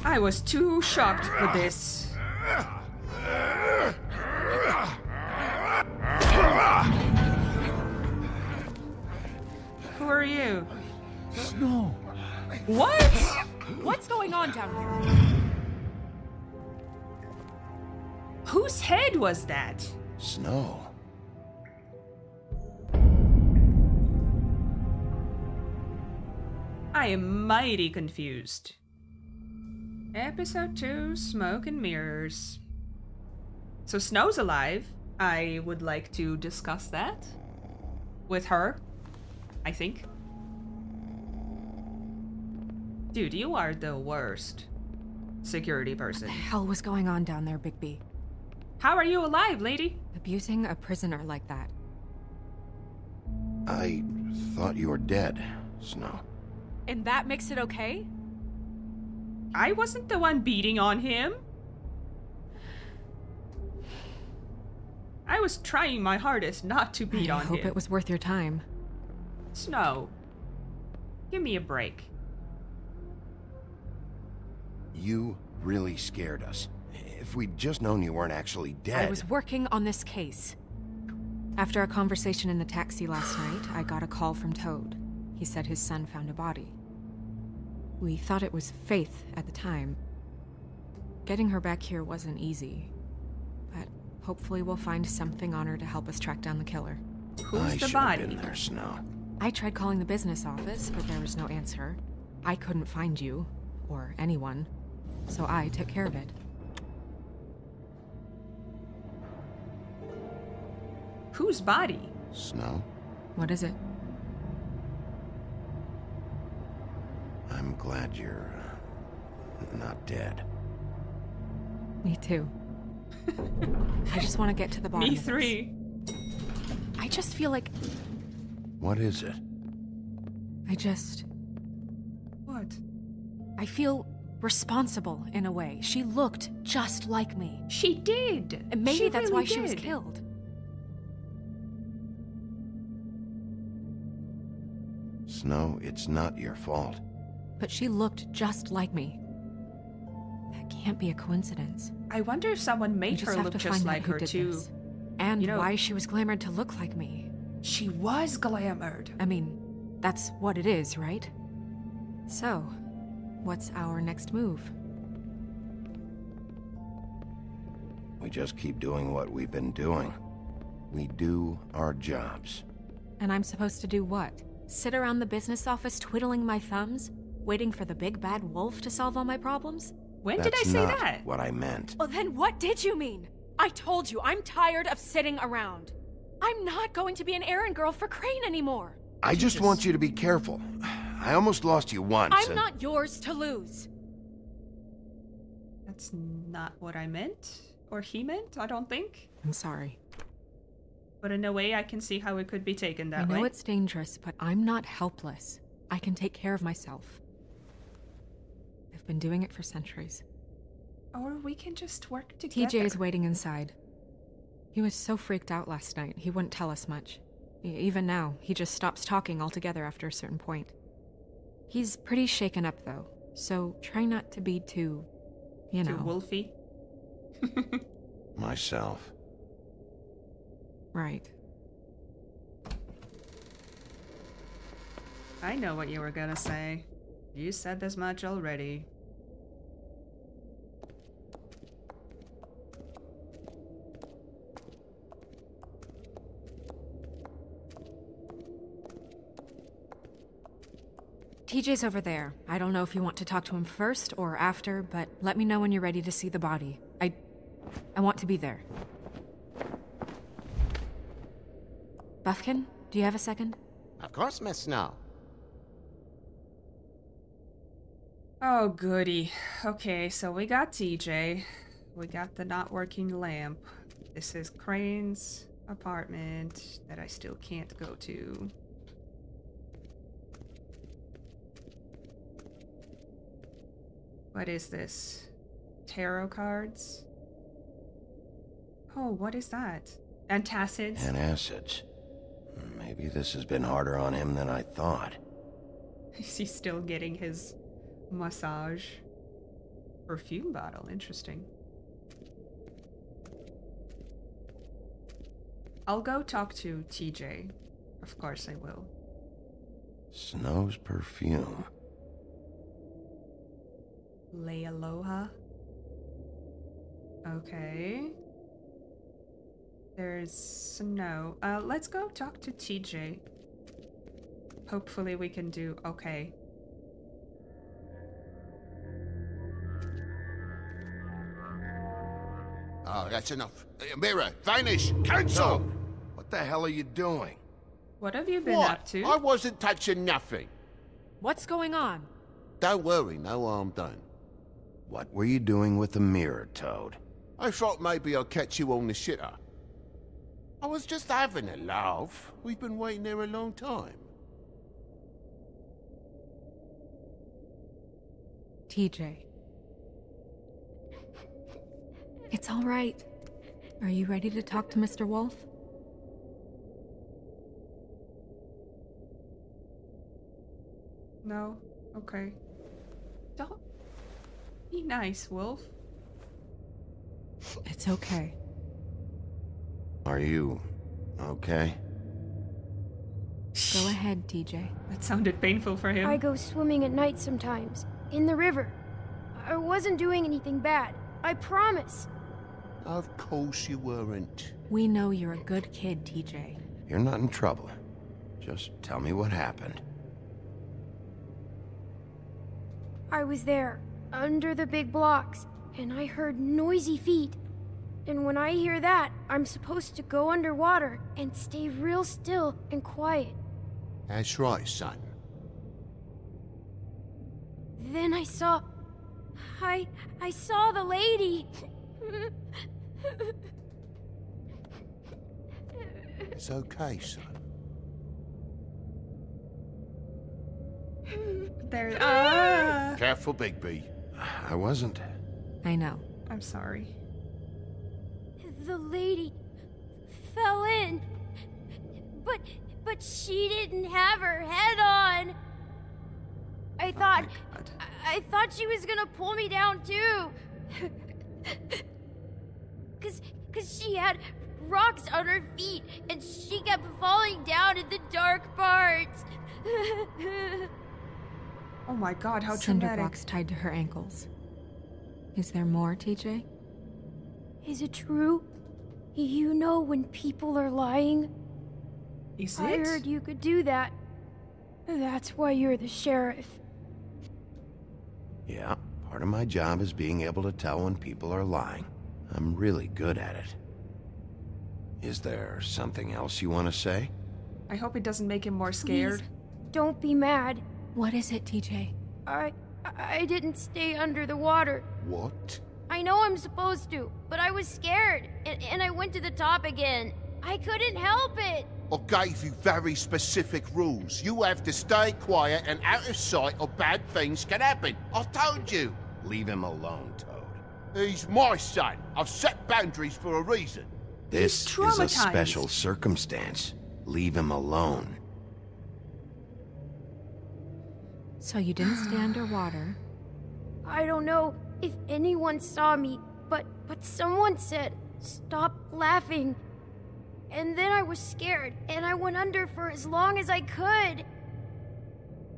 I was too shocked for this. Who are you? Snow. What? What's going on down here? Whose head was that? Snow. I am mighty confused. Episode 2, Smoke and Mirrors. So Snow's alive. I would like to discuss that with her, I think. Dude, you are the worst. security person. What the hell was going on down there, Bigby? How are you alive, lady? Abusing a prisoner like that. I thought you were dead, Snow. And that makes it okay? I wasn't the one beating on him. I was trying my hardest not to beat on him. I hope it was worth your time. Snow, give me a break. You really scared us. If we'd just known you weren't actually dead... I was working on this case. After a conversation in the taxi last night, I got a call from Toad. He said his son found a body. We thought it was Faith at the time. Getting her back here wasn't easy. But hopefully we'll find something on her to help us track down the killer. Who's the body? Been there, Snow. I tried calling the business office, but there was no answer. I couldn't find you, or anyone, so I took care of it. Whose body? Snow? What is it? I'm glad you're not dead. Me too. I just want to get to the bottom Me of three. this. I just feel like... What is it? What? I feel responsible in a way. She looked just like me. She did. And maybe She that's really why she was did. killed. Snow, it's not your fault. But she looked just like me. That can't be a coincidence. I wonder if someone We made just her have look to just find like out who her did too. this. And You know- why she was glamored to look like me. She was glamored. I mean, that's what it is, right? So, what's our next move? We just keep doing what we've been doing. We do our jobs. And I'm supposed to do what? Sit around the business office twiddling my thumbs, waiting for the big bad wolf to solve all my problems? When That's did I say not that? what I meant. Well, then what did you mean? I told you, I'm tired of sitting around. I'm not going to be an errand girl for Crane anymore. I just want you to be careful. I almost lost you once. I'm and- not yours to lose. That's not what I meant. Or he meant, I don't think. I'm sorry. But in a way, I can see how it could be taken I that know way. it's dangerous, but I'm not helpless. I can take care of myself. I've been doing it for centuries. Or we can just work together. TJ is waiting inside. He was so freaked out last night, he wouldn't tell us much. Even now, he just stops talking altogether after a certain point. He's pretty shaken up, though, so try not to be too, you know... Too wolfy. Myself. Right. I know what you were gonna say. You said this much already. TJ's over there. I don't know if you want to talk to him first or after, but let me know when you're ready to see the body. I want to be there. Buffkin, do you have a second? Of course, Miss Snow. Oh, goody. Okay, so we got TJ. We got the not working lamp. This is Crane's apartment that I still can't go to. What is this? Tarot cards? Oh, what is that? Antacids? Antacids. Maybe this has been harder on him than I thought. Is he still getting his massage? Perfume bottle, interesting. I'll go talk to TJ. Of course I will. Snow's perfume. Lay aloha. Okay. There's Snow. Let's go talk to TJ. Hopefully we can do okay. Oh, that's enough. Mirror, vanish, cancel! What the hell are you doing? What have you been What? up to? I wasn't touching nothing. What's going on? Don't worry, no harm done. What were you doing with the mirror, Toad? I thought maybe I'd catch you on the shitter. I was just having a laugh. We've been waiting there a long time. TJ. It's all right. Are you ready to talk to Mr. Wolf? No? Okay. Don't be nice, Wolf. It's okay. Are you okay? Go ahead, TJ. That sounded painful for him. I go swimming at night sometimes, in the river. I wasn't doing anything bad. I promise. Of course you weren't. We know you're a good kid, TJ. You're not in trouble. Just tell me what happened. I was there, under the big blocks, and I heard noisy feet. And when I hear that, I'm supposed to go underwater and stay real still and quiet. That's right, son. Then I saw the lady. It's okay, son. There. Careful, Bigby. I wasn't. I know. I'm sorry. The lady fell in. But she didn't have her head on. I thought she was gonna pull me down too. Cause she had rocks on her feet and she kept falling down in the dark parts. Oh my god, how Cinder traumatic. blocks tied to her ankles. Is there more, TJ? Is it true? You know when people are lying? Is I it? heard you could do that. That's why you're the sheriff. Yeah, part of my job is being able to tell when people are lying. I'm really good at it. Is there something else you want to say? I hope it doesn't make him more scared. Please, don't be mad. What is it, TJ? I didn't stay under the water. What? I know I'm supposed to, but I was scared, and I went to the top again. I couldn't help it. I gave you very specific rules. You have to stay quiet and out of sight or bad things can happen. I told you. Leave him alone, Toad. He's my son. I've set boundaries for a reason. This He's is a traumatized. special circumstance. Leave him alone. So you didn't stay underwater. I don't know if anyone saw me, but someone said, "Stop laughing." And then I was scared, and I went under for as long as I could.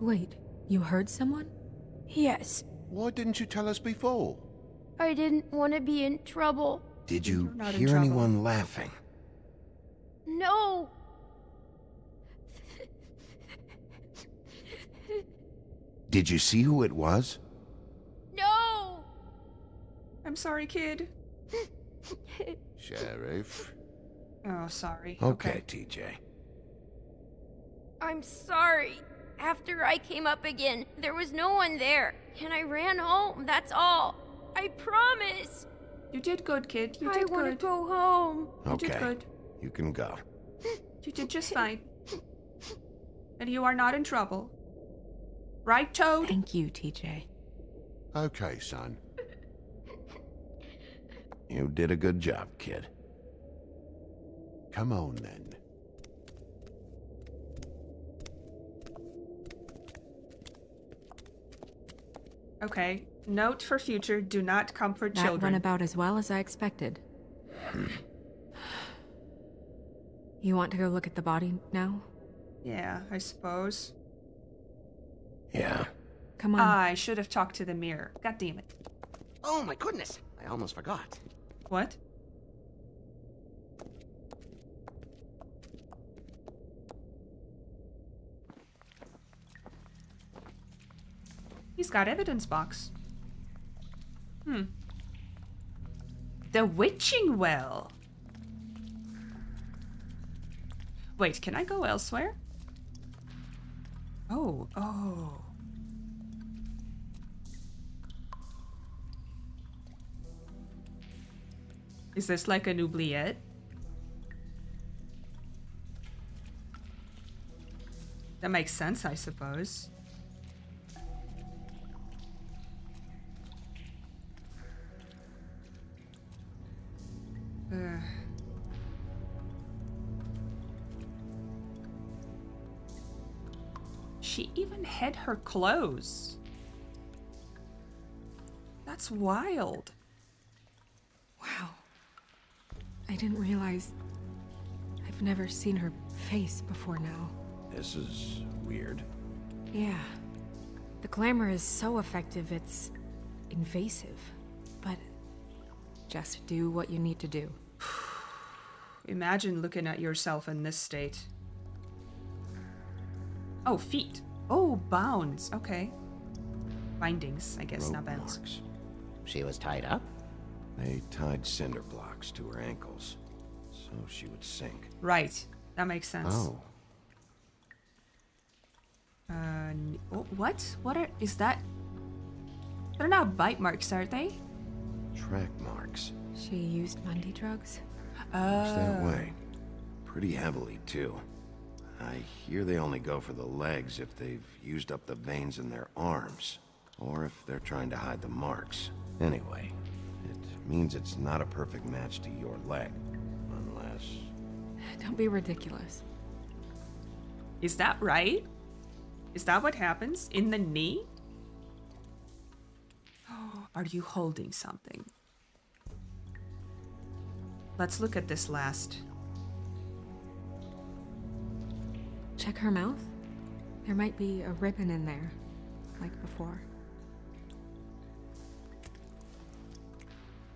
Wait, you heard someone? Yes, Why didn't you tell us before? I didn't want to be in trouble. Did you You're not in hear trouble. anyone laughing? No! Did you see who it was? No! I'm sorry, kid. Sheriff. Oh, sorry. Okay, TJ. I'm sorry. After I came up again, there was no one there, and I ran home, that's all. I promise. You did good, kid. You I did want to good. go home. You did Okay, good. you can go. You did just fine. And you are not in trouble. Right, Toad? Thank you, TJ. Okay, son. You did a good job, kid. Come on, then. Okay. Note for future, do not comfort That children. went about as well as I expected. You want to go look at the body now? Yeah, I suppose. Yeah. Come on. I should have talked to the mirror. God damn it. Oh my goodness, I almost forgot. What? He's got evidence box. The witching well. Wait, can I go elsewhere? Oh. Is this like an oubliette? That makes sense, I suppose. She even hid her clothes. That's wild. Wow. I didn't realize... I've never seen her face before now. This is weird. Yeah. The glamour is so effective, it's invasive. But just do what you need to do. Imagine looking at yourself in this state. Oh, feet. Oh, bounds. Okay. Bindings, I guess, Rope not bounds. marks. She was tied up? They tied cinder blocks to her ankles, so she would sink. Right. That makes sense. Oh. What? Is that? They're not bite marks, are they? Track marks. She used Mundy drugs? Looks that way. Pretty heavily, too. I hear they only go for the legs if they've used up the veins in their arms, or if they're trying to hide the marks. Anyway, it means it's not a perfect match to your leg, unless... Don't be ridiculous. Is that right? Is that what happens? In the knee? Are you holding something? Let's look at this last. Check her mouth. There might be a ribbon in there, like before.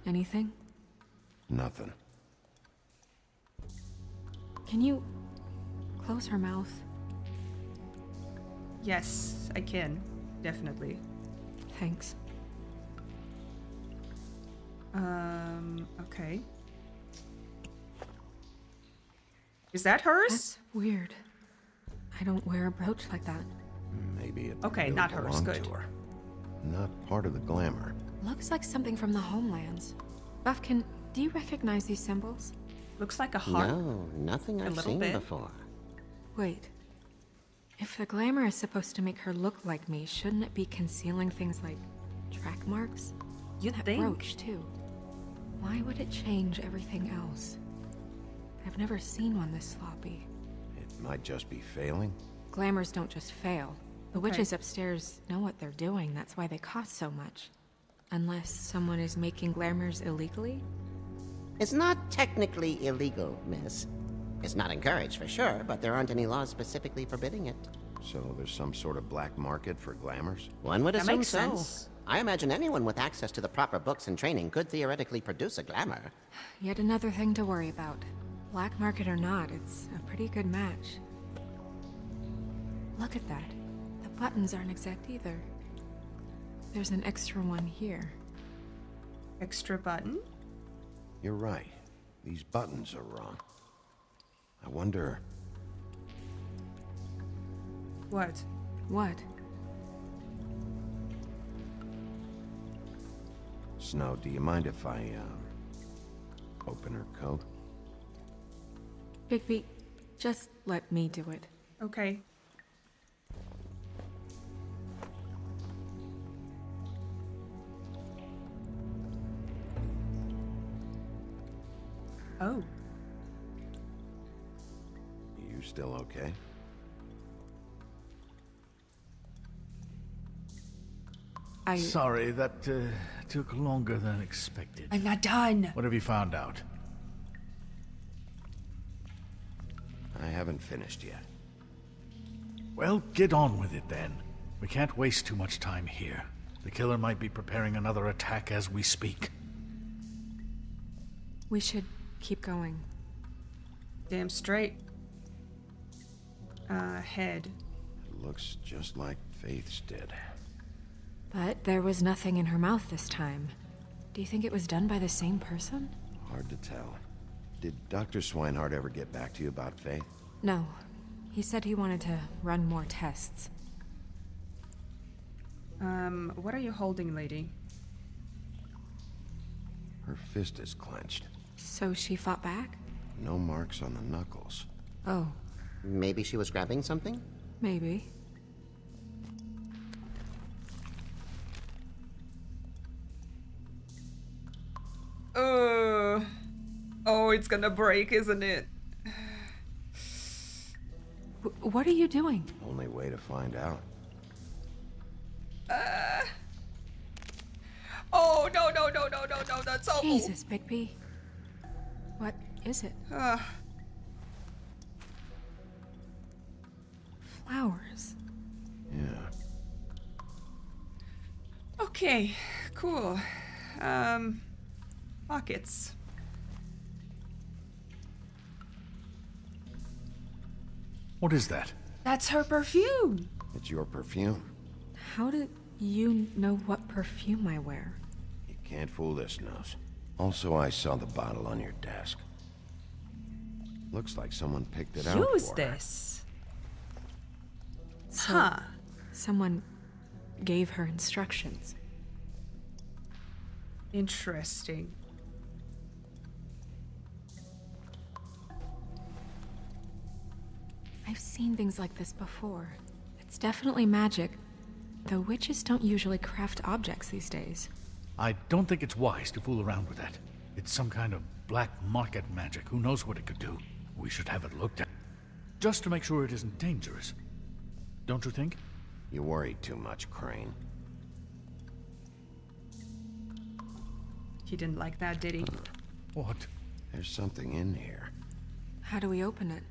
Anything? Nothing. Can you close her mouth? Yes, I can. Definitely. Thanks. Okay. Is that hers? That's weird. I don't wear a brooch like that. Maybe it Okay, really not hers, belonged good. to her. Not part of the glamour. Looks like something from the homelands. Buffkin, do you recognize these symbols? Looks like a heart. No, nothing I've little seen bit. before. Wait. If the glamour is supposed to make her look like me, shouldn't it be concealing things like track marks? You'd That think. brooch, too. Why would it change everything else? I've never seen one this sloppy. It might just be failing. Glamours don't just fail. The Okay. witches upstairs know what they're doing. That's why they cost so much. Unless someone is making glamours illegally? It's not technically illegal, miss. It's not encouraged for sure, but there aren't any laws specifically forbidding it. So there's some sort of black market for glamours? One would That assume makes so. sense. I imagine anyone with access to the proper books and training could theoretically produce a glamour. Yet another thing to worry about. Black market or not, it's a pretty good match. Look at that. The buttons aren't exact either. There's an extra one here. Extra button? You're right. These buttons are wrong. I wonder... What? What? Snow, do you mind if I, open her coat? Bigby, just let me do it. Okay. Oh. You still okay? Sorry, that took longer than expected. I'm not done. What have you found out? I haven't finished yet. Well, get on with it then. We can't waste too much time here. The killer might be preparing another attack as we speak. We should keep going. Damn straight. Head. It looks just like Faith's did. But there was nothing in her mouth this time. Do you think it was done by the same person? Hard to tell. Did Dr. Swinehart ever get back to you about Faith? No. He said he wanted to run more tests. What are you holding, lady? Her fist is clenched. So she fought back? No marks on the knuckles. Oh. Maybe she was grabbing something? Maybe. Oh, it's gonna break, isn't it? What are you doing? Only way to find out. Oh, no, that's awful. Jesus, Bigby. What is it? Flowers. Yeah. Okay, cool. Pockets. What is that? That's her perfume. It's your perfume. How do you know what perfume I wear? You can't fool this nose. Also, I saw the bottle on your desk. Looks like someone picked it out Who's for her. this? So, someone gave her instructions. Interesting. I've seen things like this before. It's definitely magic, though witches don't usually craft objects these days. I don't think it's wise to fool around with that. It's some kind of black market magic. Who knows what it could do? We should have it looked at. Just to make sure it isn't dangerous. Don't you think? You worried too much, Crane. He didn't like that, did he? What? There's something in here. How do we open it?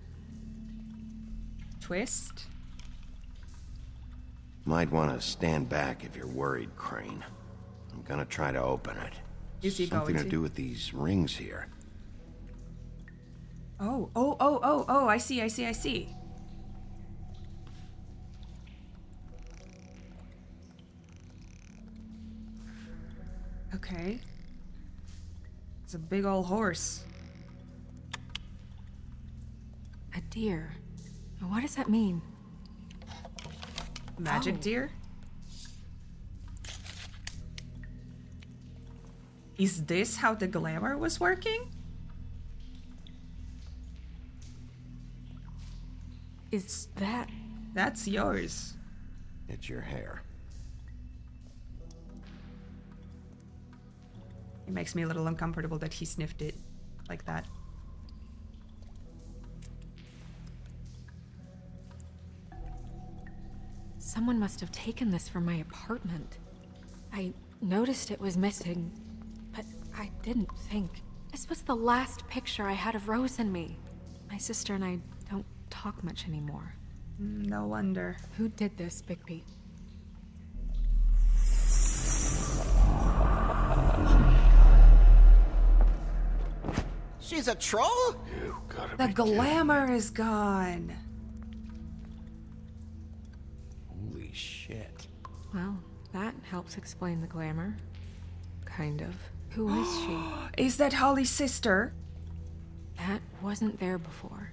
Twist? Might want to stand back if you're worried, Crane. I'm gonna try to open it. Is he Something going to do with these rings here. Oh, I see. Okay. It's a big old horse. A deer. What does that mean? Magic Oh. deer? Is this how the glamour was working? Is that... That's yours. It's your hair. It makes me a little uncomfortable that he sniffed it like that. Someone must have taken this from my apartment. I noticed it was missing, but I didn't think. This was the last picture I had of Rose and me. My sister and I don't talk much anymore. No wonder. Who did this, Bigby? She's a troll? You gotta The be glamour is gone. Holy shit. Well, that helps explain the glamour. Kind of. Who is she? Is that Holly's sister? That wasn't there before.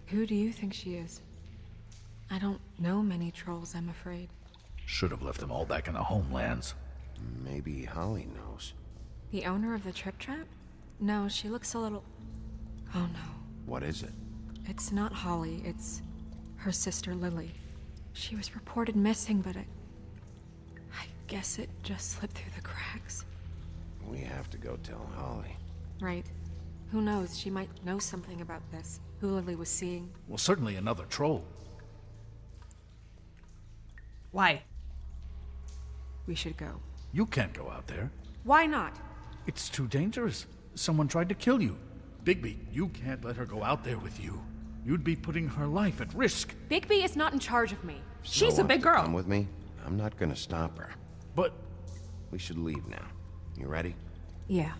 Who do you think she is? I don't know many trolls, I'm afraid. Should have left them all back in the homelands. Maybe Holly knows. The owner of the Trip Trap? No, she looks a little... Oh no. What is it? It's not Holly, it's her sister Lily. She was reported missing, but I guess it just slipped through the cracks. We have to go tell Holly. Right. Who knows, she might know something about this. Who Lily was seeing. Well, certainly another troll. Why? We should go. You can't go out there. Why not? It's too dangerous. Someone tried to kill you. Bigby, you can't let her go out there with you. You'd be putting her life at risk. Bigby is not in charge of me. She's a big Come girl. with me. I'm not gonna stop her. But We should leave now. You ready? Yeah.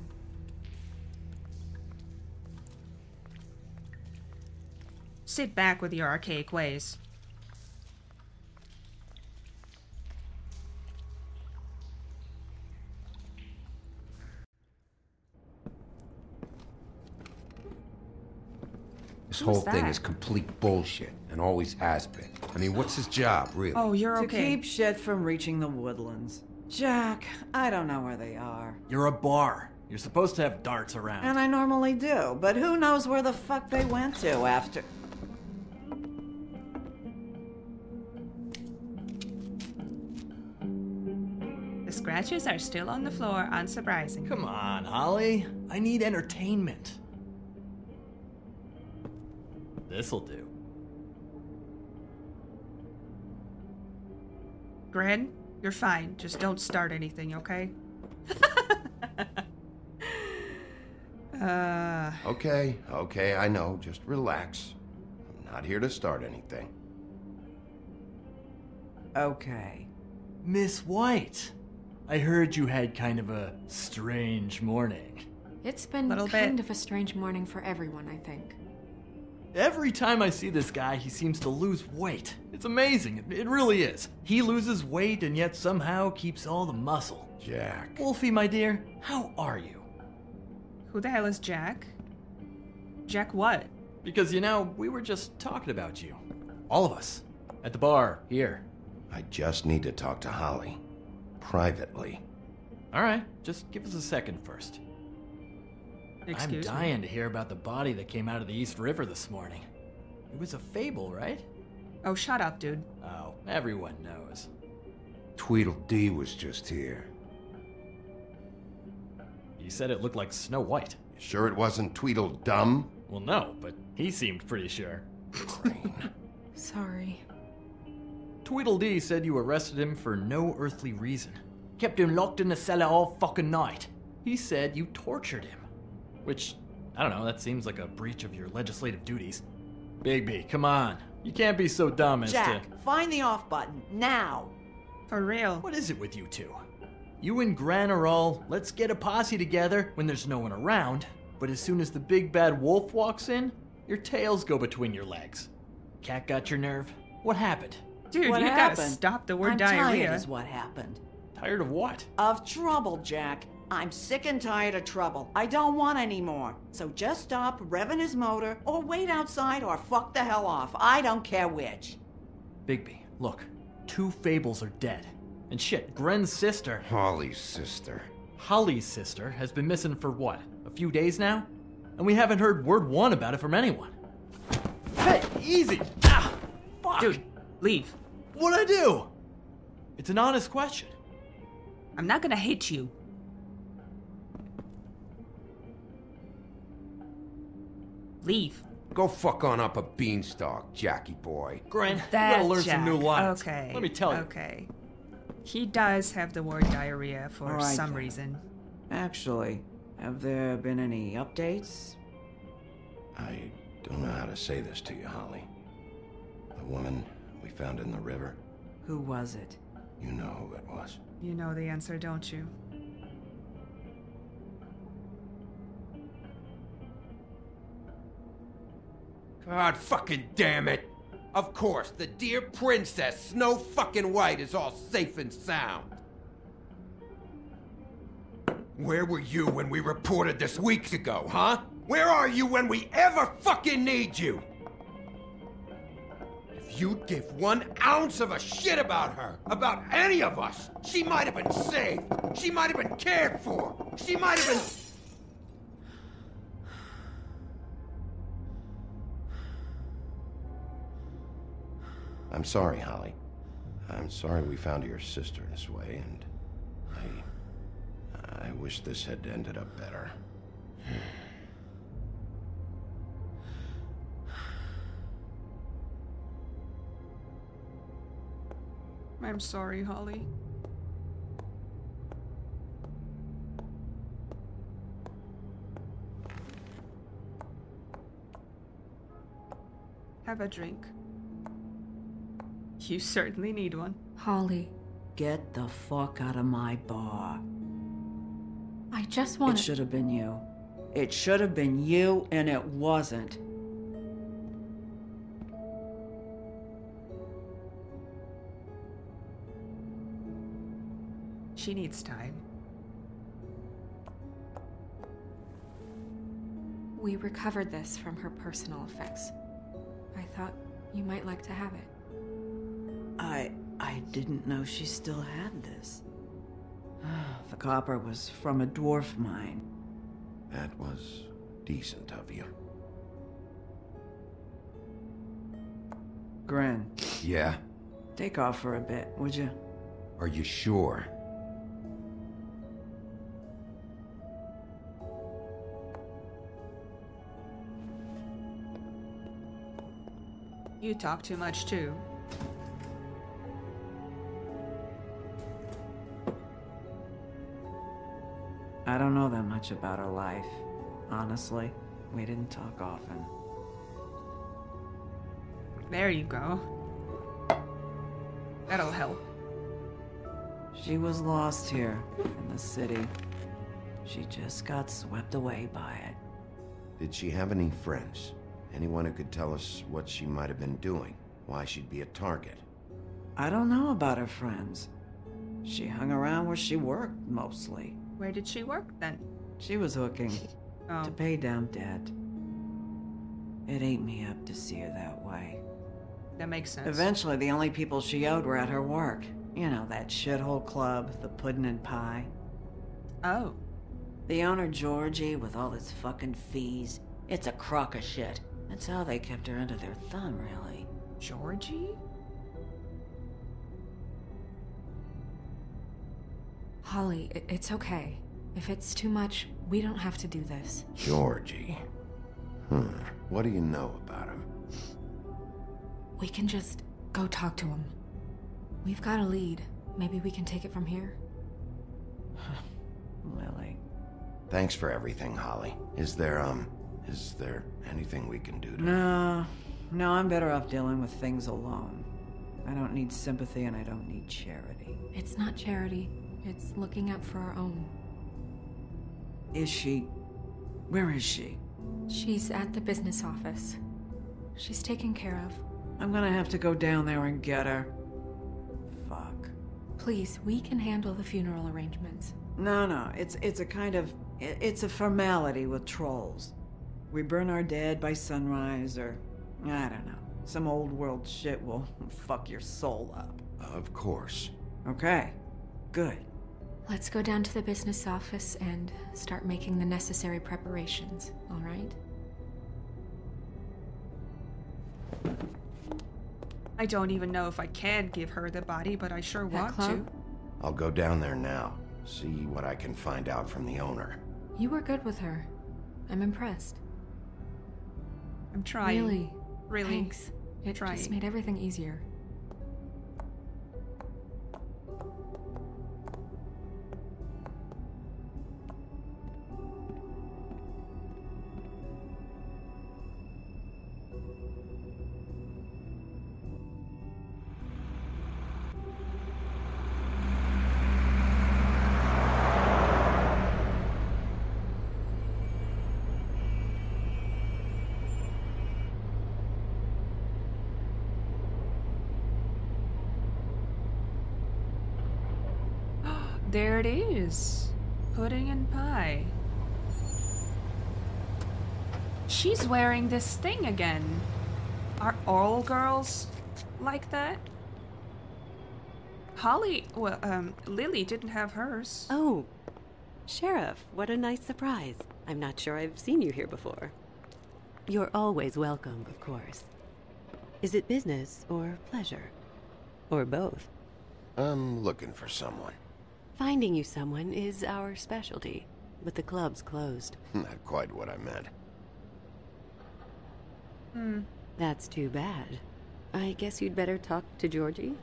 Sit back with your archaic ways. This Who's whole thing that? is complete bullshit, and always has been. I mean, what's his job, really? Oh, you're To okay. keep shit from reaching the woodlands. Jack, I don't know where they are. You're a bar. You're supposed to have darts around. And I normally do, but who knows where the fuck they went to after... The scratches are still on the floor, unsurprising. Come on, Holly. I need entertainment. This'll do. Gren, you're fine. Just don't start anything, okay? Okay, I know. Just relax. I'm not here to start anything. Okay. Miss White, I heard you had kind of a strange morning. It's been kind of a strange morning for everyone, I think. Every time I see this guy, he seems to lose weight. It's amazing. It really is. He loses weight and yet somehow keeps all the muscle. Jack. Wolfie, my dear, how are you? Who the hell is Jack? Jack what? Because, you know, we were just talking about you. All of us. At the bar, here. I just need to talk to Holly. Privately. Alright, just give us a second first. Excuse I'm dying to hear about the body that came out of the East River this morning. It was a fable, right? Oh, shut up, dude. Oh, everyone knows. Tweedledee was just here. You said it looked like Snow White. Sure it wasn't Tweedledum? Well, no, but he seemed pretty sure. Sorry. Tweedledee said you arrested him for no earthly reason. Kept him locked in the cellar all fucking night. He said you tortured him. Which, I don't know, that seems like a breach of your legislative duties. Bigby, come on. You can't be so dumb as Jack, find the off button, now! For real. What is it with you two? You and Gran are all, let's get a posse together when there's no one around, but as soon as the big bad wolf walks in, your tails go between your legs. Cat got your nerve? What happened? Dude, what you happened? gotta stop the word I'm diarrhea. tired is what happened. Tired of what? Of trouble, Jack. I'm sick and tired of trouble. I don't want any more. So just stop revving his motor, or wait outside, or fuck the hell off. I don't care which. Bigby, look. 2 fables are dead. And shit, Gren's sister... Holly's sister. Holly's sister has been missing for what? A few days now? And we haven't heard word one about it from anyone. Hey, easy! Ah! Fuck! Dude, leave. What'd I do? It's an honest question. I'm not gonna hit you. Leave. Go fuck on up a beanstalk, Jackie boy. Gren, you gotta learn some new lines. Okay. Let me tell you. Okay. He does have the word diarrhea for All right, some then. reason. Actually, have there been any updates? I don't know how to say this to you, Holly. The woman we found in the river. Who was it? You know who it was. You know the answer, don't you? God fucking damn it! Of course, the dear princess Snow fucking White is all safe and sound. Where were you when we reported this weeks ago, huh? Where are you when we ever fucking need you? If you'd give 1 ounce of a shit about her, about any of us, she might have been saved. She might have been cared for. She might have been... I'm sorry, Holly. I'm sorry we found your sister this way, and I wish this had ended up better. I'm sorry, Holly. Have a drink. You certainly need one. Holly. Get the fuck out of my bar. I just It want should have been you. It should have been you, and it wasn't. She needs time. We recovered this from her personal effects. I thought you might like to have it. I didn't know she still had this. The copper was from a dwarf mine. That was decent of you. Gren. Yeah? Take off for a bit, would you? Are you sure? You talk too much too. I don't know that much about her life. Honestly, we didn't talk often. There you go. That'll help. She was lost here in the city. She just got swept away by it. Did she have any friends? Anyone who could tell us what she might have been doing? Why she'd be a target? I don't know about her friends. She hung around where she worked, mostly. Where did she work then? She was hooking to pay down debt. It ate me up to see her that way. That makes sense. Eventually, the only people she owed were at her work. You know, that shithole club, the Puddin' and Pie. Oh. The owner, Georgie, with all his fucking fees. It's a crock of shit. That's how they kept her under their thumb, really. Georgie? Holly, it's okay. If it's too much, we don't have to do this. Georgie. What do you know about him? We can just go talk to him. We've got a lead. Maybe we can take it from here. Lily. Thanks for everything, Holly. Is there anything we can do to... No, I'm better off dealing with things alone. I don't need sympathy and I don't need charity. It's not charity. It's looking out for our own. Is she? Where is she? She's at the business office. She's taken care of. I'm gonna have to go down there and get her. Fuck. Please, we can handle the funeral arrangements. No, it's a kind of... It's a formality with trolls. We burn our dead by sunrise, or... I don't know. Some old world shit will fuck your soul up. Of course. Okay. Good. Let's go down to the business office and start making the necessary preparations, all right? I don't even know if I can give her the body, but I sure want to. I'll go down there now. See what I can find out from the owner. You were good with her. I'm impressed. I'm trying. Really? Thanks. It just made everything easier. There it is. Pudding and pie. She's wearing this thing again. Are all girls like that? Holly, well, Lily didn't have hers. Oh, Sheriff, what a nice surprise. I'm not sure I've seen you here before. You're always welcome, of course. Is it business or pleasure? Or both? I'm looking for someone. Finding you someone is our specialty, but the club's closed. Not quite what I meant. That's too bad. I guess you'd better talk to Georgie?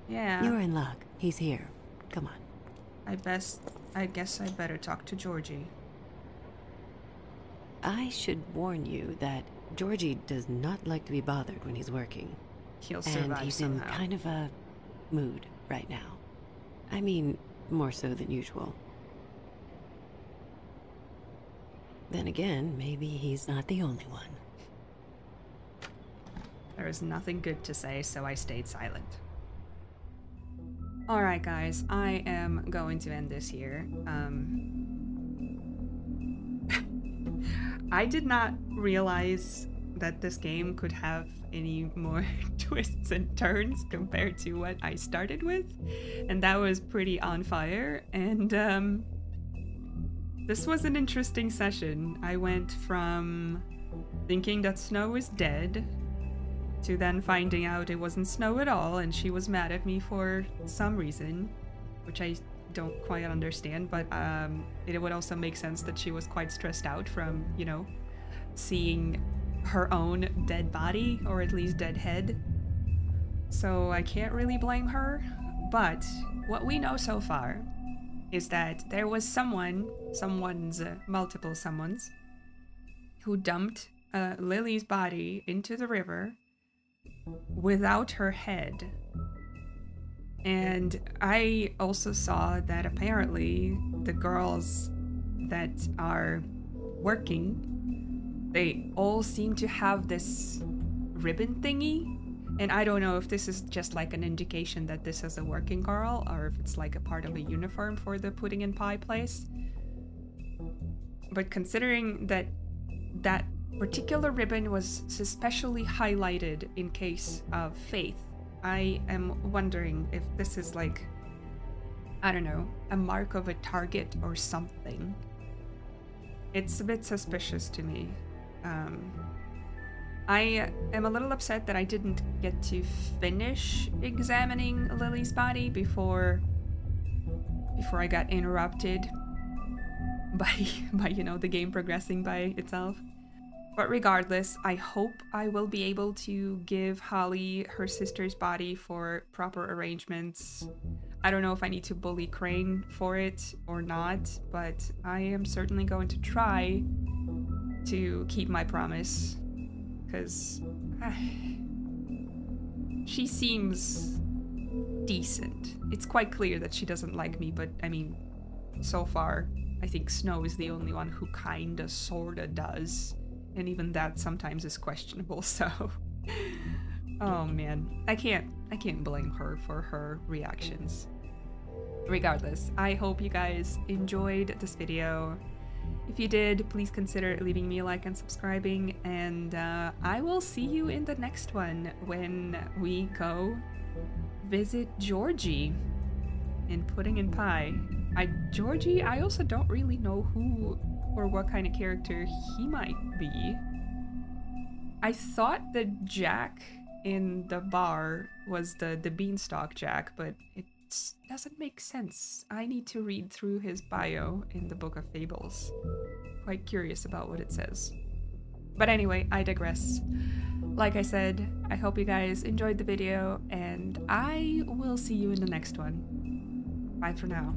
Yeah. You're in luck. He's here. Come on. I guess I'd better talk to Georgie. I should warn you that Georgie does not like to be bothered when he's working. He'll survive and he's somehow. in kind of a mood right now. I mean, more so than usual. Then again, maybe he's not the only one. There was nothing good to say, so I stayed silent. Alright guys, I am going to end this here. I did not realize that this game could have any more twists and turns compared to what I started with, and that was pretty on fire. And this was an interesting session. I went from thinking that Snow is dead to then finding out it wasn't Snow at all and she was mad at me for some reason, which I don't quite understand, but it would also make sense that she was quite stressed out from, you know, seeing her own dead body, or at least dead head. So I can't really blame her, but what we know so far is that there was multiple someones, who dumped Lily's body into the river without her head. And I also saw that apparently the girls that are working, they all seem to have this ribbon thingy. And I don't know if this is just like an indication that this is a working girl or if it's like a part of a uniform for the pudding and pie place. But considering that that particular ribbon was especially highlighted in case of Faith, I am wondering if this is like, I don't know, a mark of a target or something. It's a bit suspicious to me. I am a little upset that I didn't get to finish examining Lily's body before I got interrupted by you know, the game progressing by itself. But regardless, I hope I will be able to give Holly her sister's body for proper arrangements. I don't know if I need to bully Crane for it or not, but I am certainly going to try to keep my promise, because she seems decent. It's quite clear that she doesn't like me, but I mean, so far, I think Snow is the only one who kinda sorta does. And even that sometimes is questionable, so... Oh man, I can't blame her for her reactions. Regardless, I hope you guys enjoyed this video. If you did, please consider leaving me a like and subscribing, and I will see you in the next one when we go visit Georgie in Pudding and Pie. Georgie, I also don't really know who or what kind of character he might be. I thought that Jack in the bar was the Beanstalk Jack, but it doesn't make sense. I need to read through his bio in the Book of Fables. Quite curious about what it says. But anyway, I digress. Like I said, I hope you guys enjoyed the video, and I will see you in the next one. Bye for now.